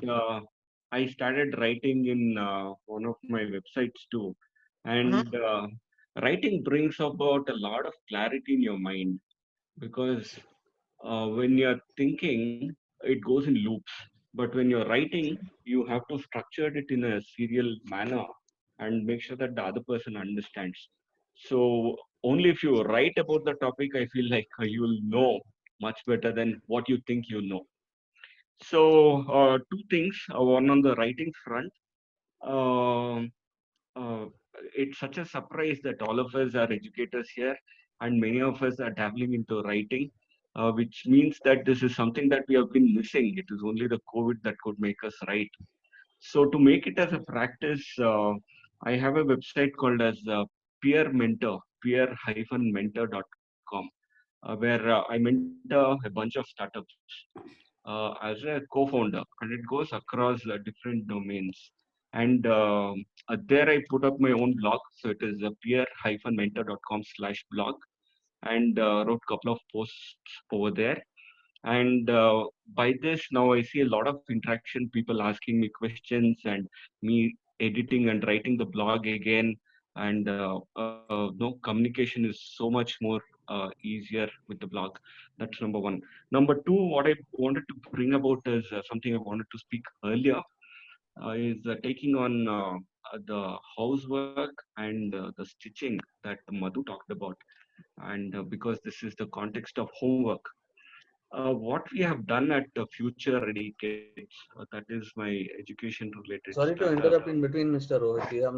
Speaker 5: I started writing in one of my websites too. And writing brings about a lot of clarity in your mind, because when you're thinking, it goes in loops. But when you're writing, you have to structure it in a serial manner and make sure that the other person understands. So only if you write about the topic, I feel like you'll know much better than what you think you know. So two things. One on the writing front. Um uh, it's such a surprise that all of us are educators here, and many of us are dabbling into writing, which means that this is something that we have been missing. It is only the COVID that could make us write. So to make it as a practice, I have a website called as Peer Mentor, peer-mentor.com, where I mentor a bunch of startups as a co-founder, and it goes across different domains. And there I put up my own blog. So it is peer-mentor.com/blog, and wrote a couple of posts over there. And by this, now I see a lot of interaction, people asking me questions, and me editing and writing the blog again. And no, communication is so much more easier with the blog. That's number one. Number two, what I wanted to bring about is something I wanted to speak earlier, is taking on the housework and the stitching that Madhu talked about. And because this is the context of homework, what we have done at the Future Ready Kids, that is my education related
Speaker 1: Sorry to
Speaker 5: startup.
Speaker 1: interrupt in between, Mr. Rohit. You have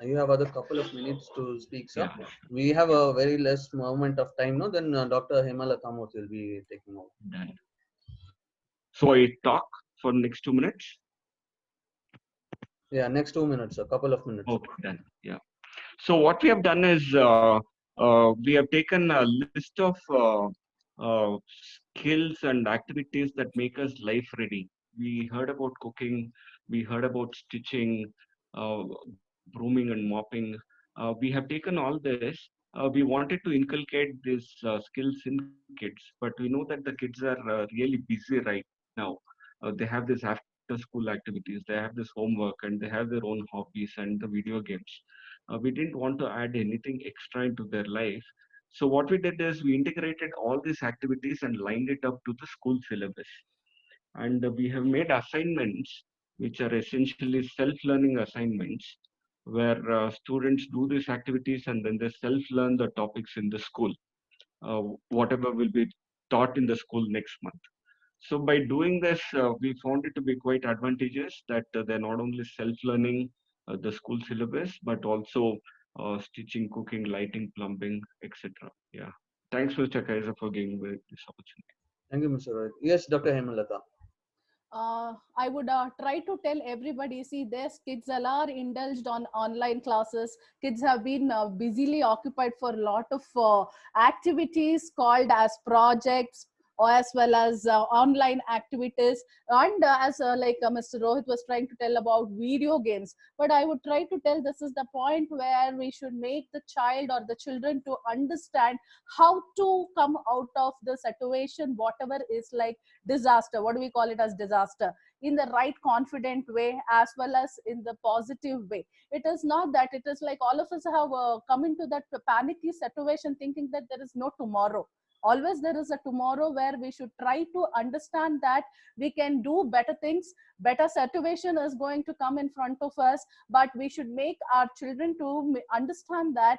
Speaker 1: you have other couple of minutes to speak, sir.
Speaker 5: Yeah.
Speaker 1: We have a very less moment of time, no? Then Dr. Hemalatha will be taking over.
Speaker 5: Done. So I talk for the next 2 minutes.
Speaker 1: Yeah, next 2 minutes, a couple of minutes.
Speaker 5: Okay, done. Yeah. So what we have done is we have taken a list of skills and activities that make us life ready. We heard about cooking, we heard about stitching, uh, brooming and mopping. We have taken all this. We wanted to inculcate these skills in kids, but we know that the kids are really busy right now. They have this after school activities, they have this homework, and they have their own hobbies and the video games. We didn't want to add anything extra into their life. So what we did is we integrated all these activities and lined it up to the school syllabus. And we have made assignments which are essentially self-learning assignments, where students do these activities and then they self-learn the topics in the school, whatever will be taught in the school next month. So by doing this, we found it to be quite advantageous that they're not only self-learning the school syllabus, but also stitching, cooking, lighting, plumbing, etc. Yeah. Thanks, Mr. Kaiser, for giving me this opportunity.
Speaker 1: Thank you, Mr. Rohit. Yes, Dr. Hemalatha.
Speaker 4: I would try to tell everybody, see, there's kids are indulged on online classes. Kids have been busily occupied for a lot of activities called as projects, or as well as online activities. And as like Mr. Rohit was trying to tell about video games. But I would try to tell this is the point where we should make the child or the children to understand how to come out of the situation, whatever is like disaster, what do we call it as disaster, in the right confident way as well as in the positive way. It is not that it is like all of us have come into that panicky situation thinking that there is no tomorrow. Always there is a tomorrow where we should try to understand that we can do better things. Better situation is going to come in front of us, but we should make our children to understand that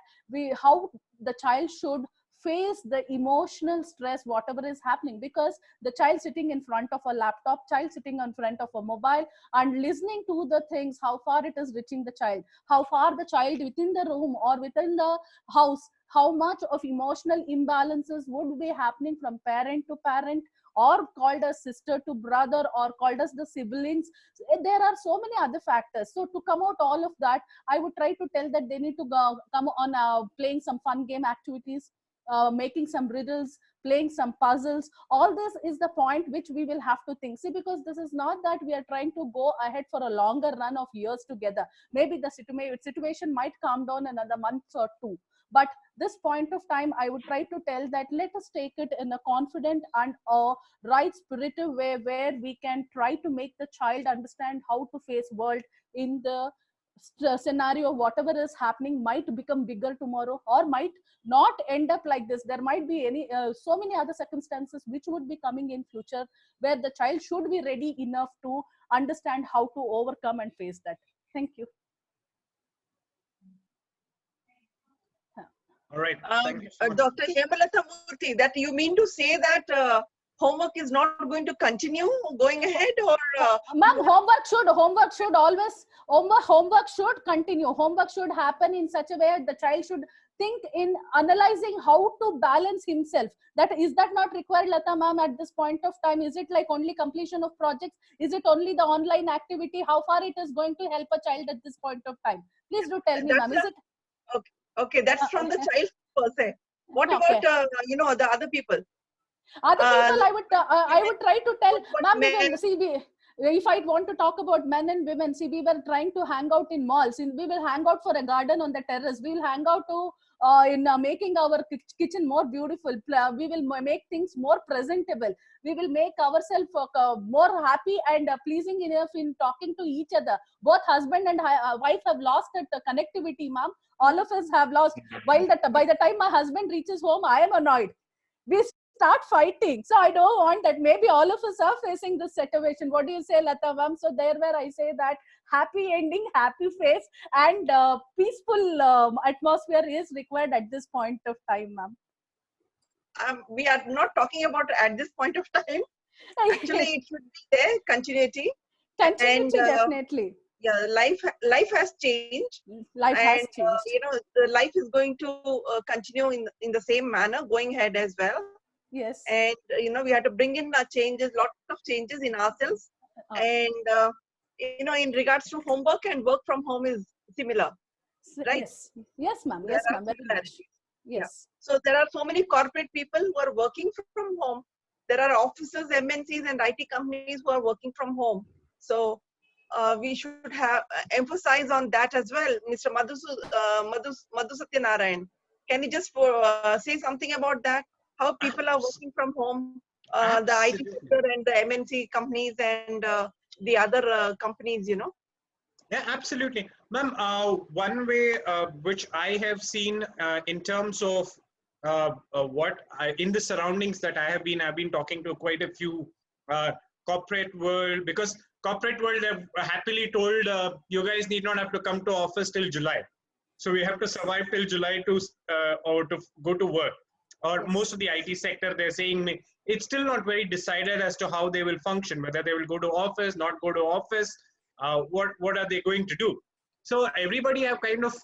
Speaker 4: how the child should face the emotional stress whatever is happening, because the child sitting in front of a laptop, child sitting in front of a mobile and listening to the things, how far it is reaching the child, how far the child within the room or within the house, how much of emotional imbalances would be happening from parent to parent, or called as sister to brother, or called as the siblings. There are so many other factors. So to come out all of that, I would try to tell that they need to come on playing some fun game activities, making some riddles, playing some puzzles. All this is the point which we will have to think. See, because this is not that we are trying to go ahead for a longer run of years together. Maybe the situation might calm down another month or two. But this point of time, I would try to tell that let us take it in a confident and a right spirited way, where we can try to make the child understand how to face world in the scenario. Whatever is happening might become bigger tomorrow, or might not end up like this. There might be any so many other circumstances which would be coming in future, where the child should be ready enough to understand how to overcome and face that. Thank you.
Speaker 3: All right. Thank you so much.
Speaker 2: Dr. Hemalatha Murthy, that you mean to say that homework is not going to continue going ahead, or
Speaker 4: ma'am, homework should always homework should continue. Homework should happen in such a way the child should think in analyzing how to balance himself. Is that not required, Latha ma'am, at this point of time? Is it like only completion of projects? Is it only the online activity? How far it is going to help a child at this point of time? Please do tell me, ma'am. Is it
Speaker 2: okay? That's from the child per se. What about the other people?
Speaker 4: Other people, I would try to tell, ma'am, if I want to talk about men and women, see, we were trying to hang out in malls. We will hang out for a garden on the terrace. We will hang out to in making our kitchen more beautiful. We will make things more presentable. We will make ourselves more happy and pleasing enough in talking to each other. Both husband and wife have lost that connectivity, ma'am. All of us have lost. By the time my husband reaches home, I am annoyed. We start fighting. So I don't want that. Maybe all of us are facing this situation. What do you say, Latha ma'am? So there where I say that happy ending, happy face, and peaceful atmosphere is required at this point of time, ma'am.
Speaker 2: We are not talking about at this point of time. Actually, it should be there, continuity.
Speaker 4: Continuity, definitely.
Speaker 2: Yeah, life has changed.
Speaker 4: Life has changed.
Speaker 2: The life is going to continue in the same manner going ahead as well.
Speaker 4: Yes.
Speaker 2: And we have to bring in changes, lot of changes in ourselves. And in regards to homework and work from home is similar, right?
Speaker 4: Yes, ma'am. Yes, ma'am. Yes.
Speaker 2: Yeah. So there are so many corporate people who are working from home. There are offices, MNCs, and IT companies who are working from home. So we should have emphasize on that as well. Mr. Madhu Satyanarayan, can you just say something about that? How people are working from home, the IT sector and the MNC companies and the other companies,
Speaker 3: Yeah, absolutely. Ma'am, one way which I have seen in terms of in the surroundings that I've been talking to quite a few corporate world, because corporate world have happily told you guys need not have to come to office till July. So we have to survive till July to or to go to work. Or most of the IT sector, they're saying it's still not very decided as to how they will function, whether they will go to office, not go to office, what are they going to do. So everybody have kind of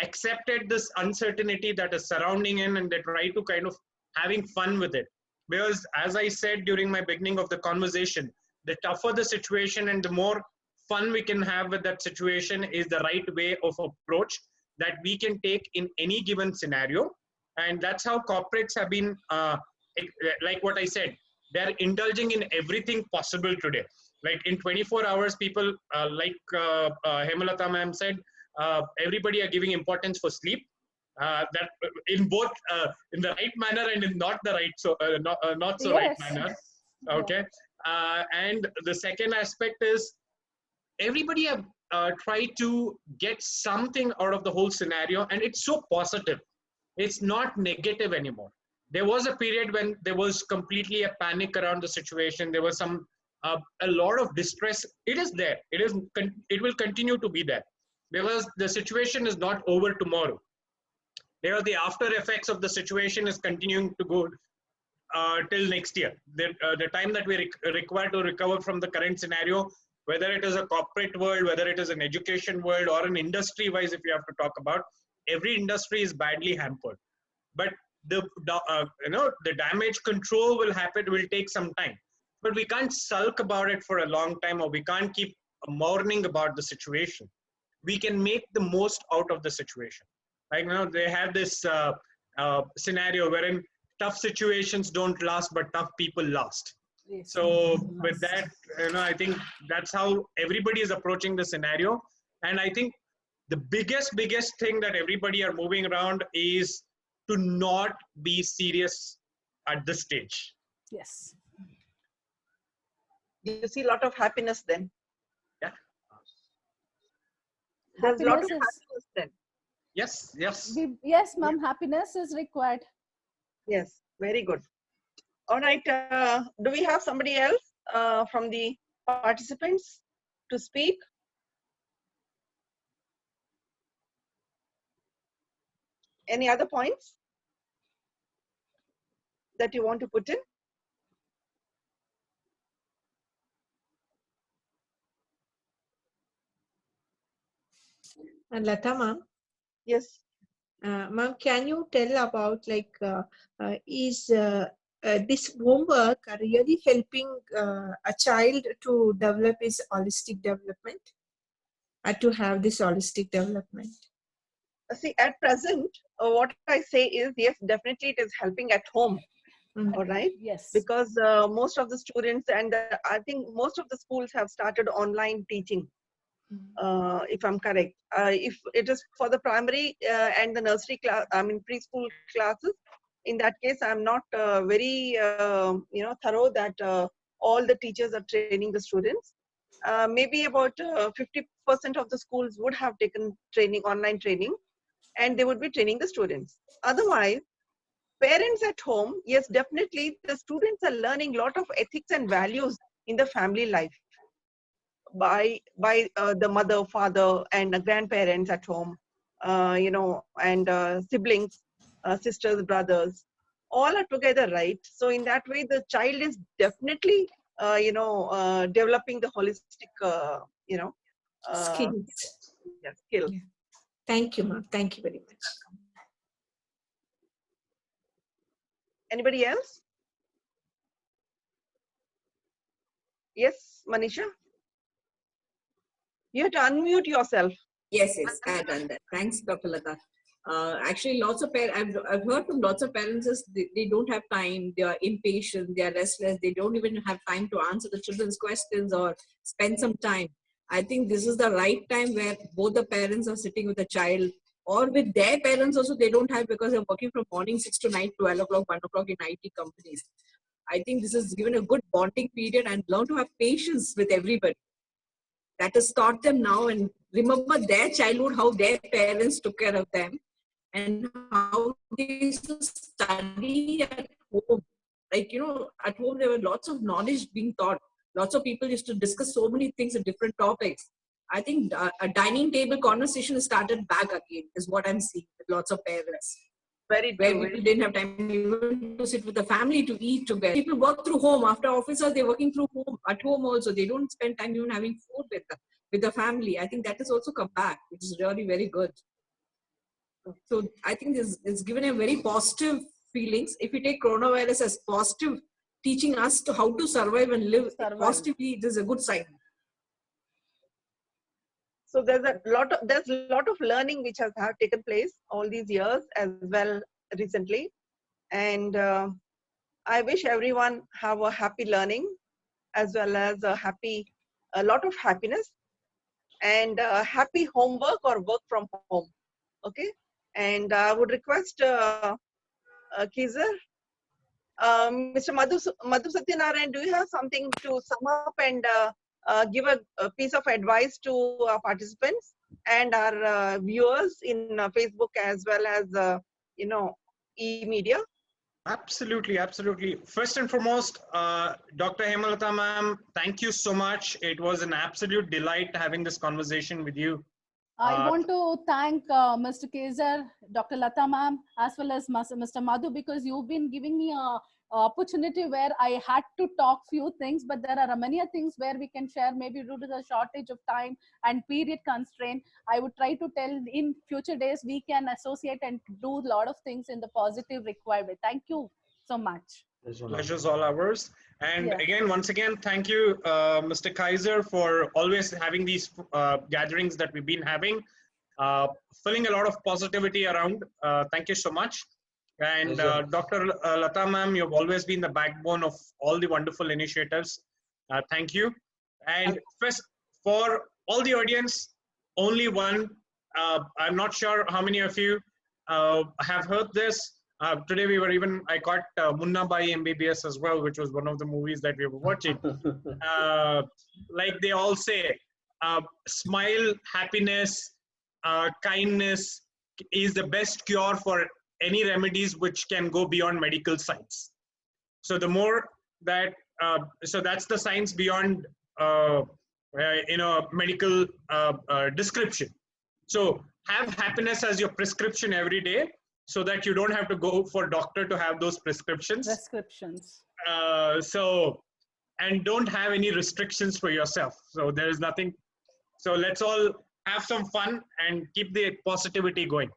Speaker 3: accepted this uncertainty that is surrounding in, and they try to kind of having fun with it. Because as I said during my beginning of the conversation, the tougher the situation and the more fun we can have with that situation is the right way of approach that we can take in any given scenario. And that's how corporates have been, like what I said, they're indulging in everything possible today. Like in 24 hours, people, like Hemalatha ma'am said, everybody are giving importance for sleep. That in both in the right manner and in not the right, so not so right manner. Okay. And the second aspect is everybody have tried to get something out of the whole scenario, and it's so positive. It's not negative anymore. There was a period when there was completely a panic around the situation. There was some a lot of distress. It is there. It will continue to be there because the situation is not over tomorrow. There are the after effects of the situation is continuing to go till next year. The time that we require to recover from the current scenario, whether it is a corporate world, whether it is an education world or an industry wise, if you have to talk about, every industry is badly hampered. But the damage control will take some time. But we can't sulk about it for a long time, or we can't keep mourning about the situation. We can make the most out of the situation. Like they have this scenario wherein tough situations don't last, but tough people last. So with that, I think that's how everybody is approaching the scenario. And I think the biggest thing that everybody are moving around is to not be serious at this stage.
Speaker 4: Yes.
Speaker 2: You see a lot of happiness then.
Speaker 3: Yeah.
Speaker 2: There's a lot of happiness then.
Speaker 3: Yes.
Speaker 4: Yes, ma'am. Happiness is required.
Speaker 2: Yes, very good. All right. Do we have somebody else from the participants to speak? Any other points that you want to put in?
Speaker 9: And Latha ma'am.
Speaker 2: Yes.
Speaker 9: Ma'am, can you tell about is this homework really helping a child to develop his holistic development, to have this holistic development?
Speaker 2: See, at present, what I say is, yes, definitely it is helping at home. All right.
Speaker 4: Yes.
Speaker 2: Because most of the students and I think most of the schools have started online teaching. If I'm correct, if it is for the primary and the nursery class, preschool classes, in that case, I'm not very thorough that all the teachers are training the students. Maybe about 50% of the schools would have taken training, online training, and they would be training the students. Otherwise, parents at home, yes, definitely the students are learning a lot of ethics and values in the family life by the mother, father, and the grandparents at home, and siblings, sisters, brothers, all are together, right? So in that way, the child is definitely, developing the holistic,
Speaker 9: Skills.
Speaker 2: Skills.
Speaker 9: Yeah. Thank you, ma'am. Thank you very much.
Speaker 2: Anybody else? Yes, Manisha? You have to unmute yourself.
Speaker 6: Yes, I have done that. Thanks, Dr. Latha. Actually, lots of parents, I've heard from lots of parents is they don't have time, they are impatient, they are restless, they don't even have time to answer the children's questions or spend some time. I think this is the right time where both the parents are sitting with the child or with their parents also they don't have because they're working from morning 6 to night, 12 o'clock, 1 o'clock in IT companies. I think this is given a good bonding period and learn to have patience with everybody. That is taught them now and remember their childhood, how their parents took care of them and how they used to study at home. Like, at home there were lots of knowledge being taught. Lots of people used to discuss so many things and different topics. I think a dining table conversation has started back again, is what I'm seeing with lots of parents.
Speaker 2: Very
Speaker 6: Where
Speaker 2: true.
Speaker 6: people didn't have time even to sit with the family to eat together. People work through home. After offices, they're working through home, at home also. They don't spend time even having food with the family. I think that has also come back, which is really very good. So I think it's given a very positive feelings. If you take coronavirus as positive, teaching us to how to survive and live positively, it is a good sign.
Speaker 2: So there's a lot of learning which has taken place all these years as well recently, and I wish everyone have a happy learning as well as a lot of happiness and happy homework or work from home. Okay, and I would request Khizer, Mr. Madhu Satyanarayan, do you have something to sum up and give a piece of advice to our participants and our viewers in Facebook as well as e-media?
Speaker 3: Absolutely, absolutely. First and foremost, Dr. Hemalatha ma'am, thank you so much. It was an absolute delight having this conversation with you.
Speaker 4: I want to thank Mr. Khizer, Dr. Latha ma'am, as well as Mr. Madhu, because you've been giving me a opportunity where I had to talk few things, but there are many things where we can share, maybe due to the shortage of time and period constraint. I would try to tell in future days we can associate and do a lot of things in the positive required way. Thank you so much.
Speaker 3: Pleasure's all ours. And
Speaker 4: Yeah.
Speaker 3: again, once again, thank you, Mr. Khizer, for always having these gatherings that we've been having, filling a lot of positivity around. Thank you so much. And Dr. Latha ma'am, you've always been the backbone of all the wonderful initiatives. Thank you. And first, for all the audience, only one, I'm not sure how many of you have heard this. Today I caught Munna Bai MBBS as well, which was one of the movies that we were watching. Like they all say, smile, happiness, kindness is the best cure for any remedies which can go beyond medical science. So the more that, so that's the science beyond, medical description. So have happiness as your prescription every day, so that you don't have to go for doctor to have those prescriptions. And don't have any restrictions for yourself. So there is nothing. So let's all have some fun and keep the positivity going.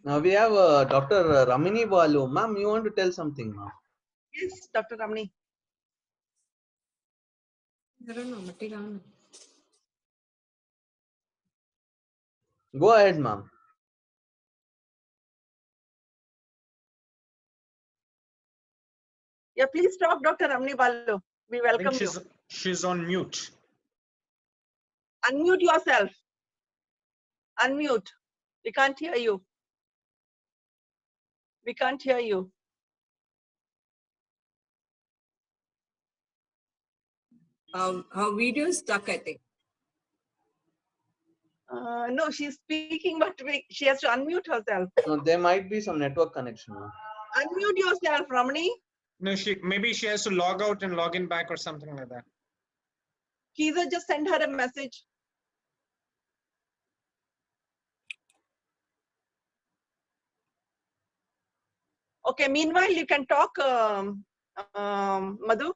Speaker 1: Now we have Dr. Ramini Balu. Ma'am, you want to tell something, ma'am?
Speaker 2: Yes, Dr. Ramani.
Speaker 1: Go ahead, ma'am.
Speaker 2: Yeah, please talk, Dr. Ramani Balu. We welcome you.
Speaker 3: She's on mute.
Speaker 2: Unmute yourself. Unmute. We can't hear you. We can't hear you.
Speaker 6: Her video is stuck, I think.
Speaker 2: No, she's speaking, but she has to unmute herself.
Speaker 1: No, there might be some network connection, ma'am.
Speaker 2: Unmute yourself, Ramani.
Speaker 3: No, maybe she has to log out and log in back or something like that.
Speaker 2: Khizer, just send her a message. Okay, meanwhile, you can talk, Madhu.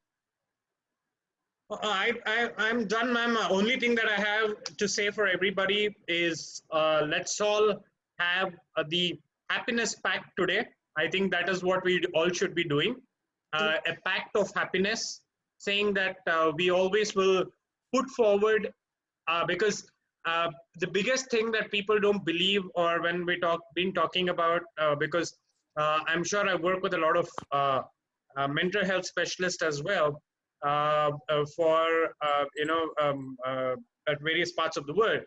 Speaker 3: I'm done, ma'am. Only thing that I have to say for everybody is let's all have the happiness pact today. I think that is what we all should be doing. A pact of happiness, saying that we always will put forward, because the biggest thing that people don't believe, or when we been talking about, because I'm sure I work with a lot of mental health specialists as well, at various parts of the world.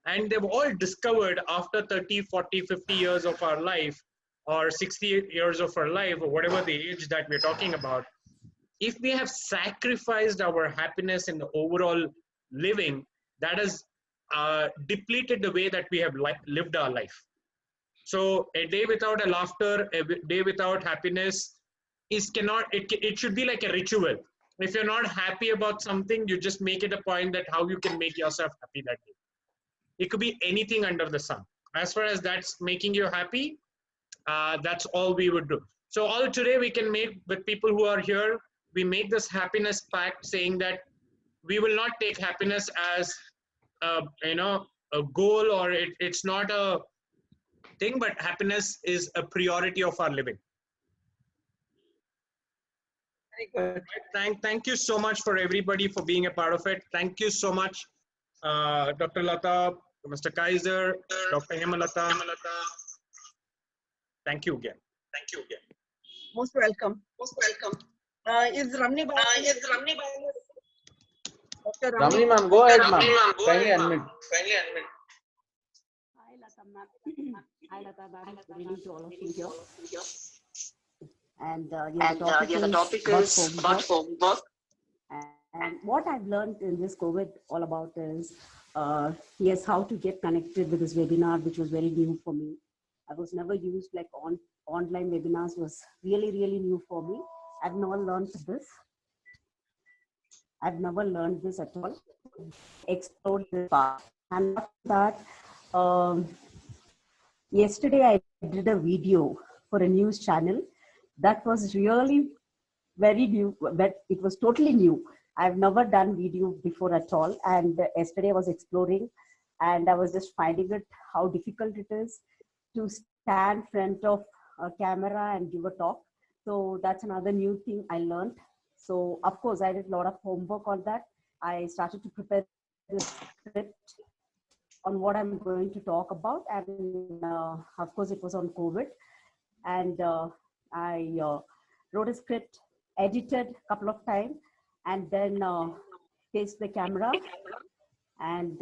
Speaker 3: And they've all discovered after 30, 40, 50 years of our life, or 60 years of our life, or whatever the age that we're talking about, if we have sacrificed our happiness in the overall living, that has depleted the way that we have lived our life. So a day without a laughter, a day without happiness it should be like a ritual. If you're not happy about something, you just make it a point that how you can make yourself happy that day. It could be anything under the sun. As far as that's making you happy, that's all we would do. So all today we can make with people who are here, we make this happiness pact saying that we will not take happiness as a goal, or it's not a thing, but happiness is a priority of our living.
Speaker 2: Very good.
Speaker 3: Thank you so much for everybody for being a part of it. Thank you so much, Dr. Latha, Mr. Khizer, Dr. Hemalatha. Thank you again. Thank you again.
Speaker 2: Most welcome.
Speaker 9: Most welcome.
Speaker 2: Is Ramni Bhai? Dr.
Speaker 1: Ramani ma'am, go ahead ma'am. Kindly admit.
Speaker 10: Hi, Latha ma'am. Hi, Latha ma'am. Good evening to all of you here. And the topic is about homework. And what I've learned in this COVID all about is, yes, how to get connected with this webinar, which was very new for me. I was never used like online webinars was really, really new for me. I've never learned this. I've never learned this at all. Explored this part. And after that, yesterday I did a video for a news channel that was really very new, but it was totally new. I've never done video before at all. And yesterday I was exploring and I was just finding it how difficult it is to stand in front of a camera and give a talk. So that's another new thing I learned. So of course I did a lot of homework on that. I started to prepare the script on what I'm going to talk about. And of course it was on COVID. And I wrote a script, edited a couple of times, and then faced the camera. And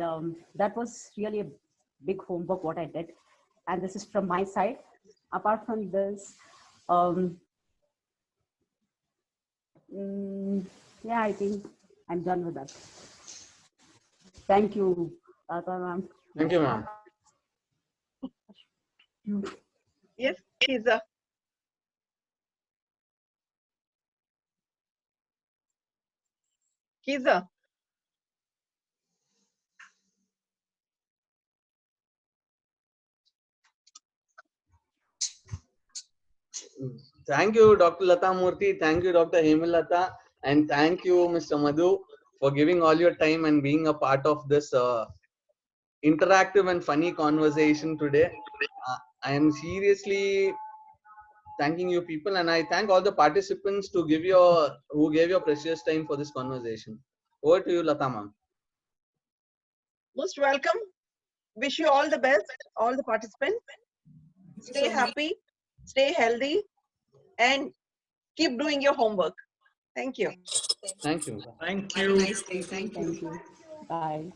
Speaker 10: that was really a big homework what I did. And this is from my side. Apart from this, yeah, I think I'm done with that. Thank you, Latha ma'am.
Speaker 1: Thank you, ma'am.
Speaker 2: Yes, Khizer. Khizer.
Speaker 1: Thank you, Dr. Latha Murthy. Thank you, Dr. Hemalatha. And thank you, Mr. Madhu, for giving all your time and being a part of this interactive and funny conversation today. I am seriously thanking you people, and I thank all the participants who gave your precious time for this conversation. Over to you, Latha ma'am.
Speaker 2: Most welcome. Wish you all the best, all the participants. Stay happy, stay healthy, and keep doing your homework. Thank you.
Speaker 1: Thank you.
Speaker 3: Thank
Speaker 6: Have a
Speaker 3: you.
Speaker 6: nice day. Thank you.
Speaker 10: Thank you. Bye.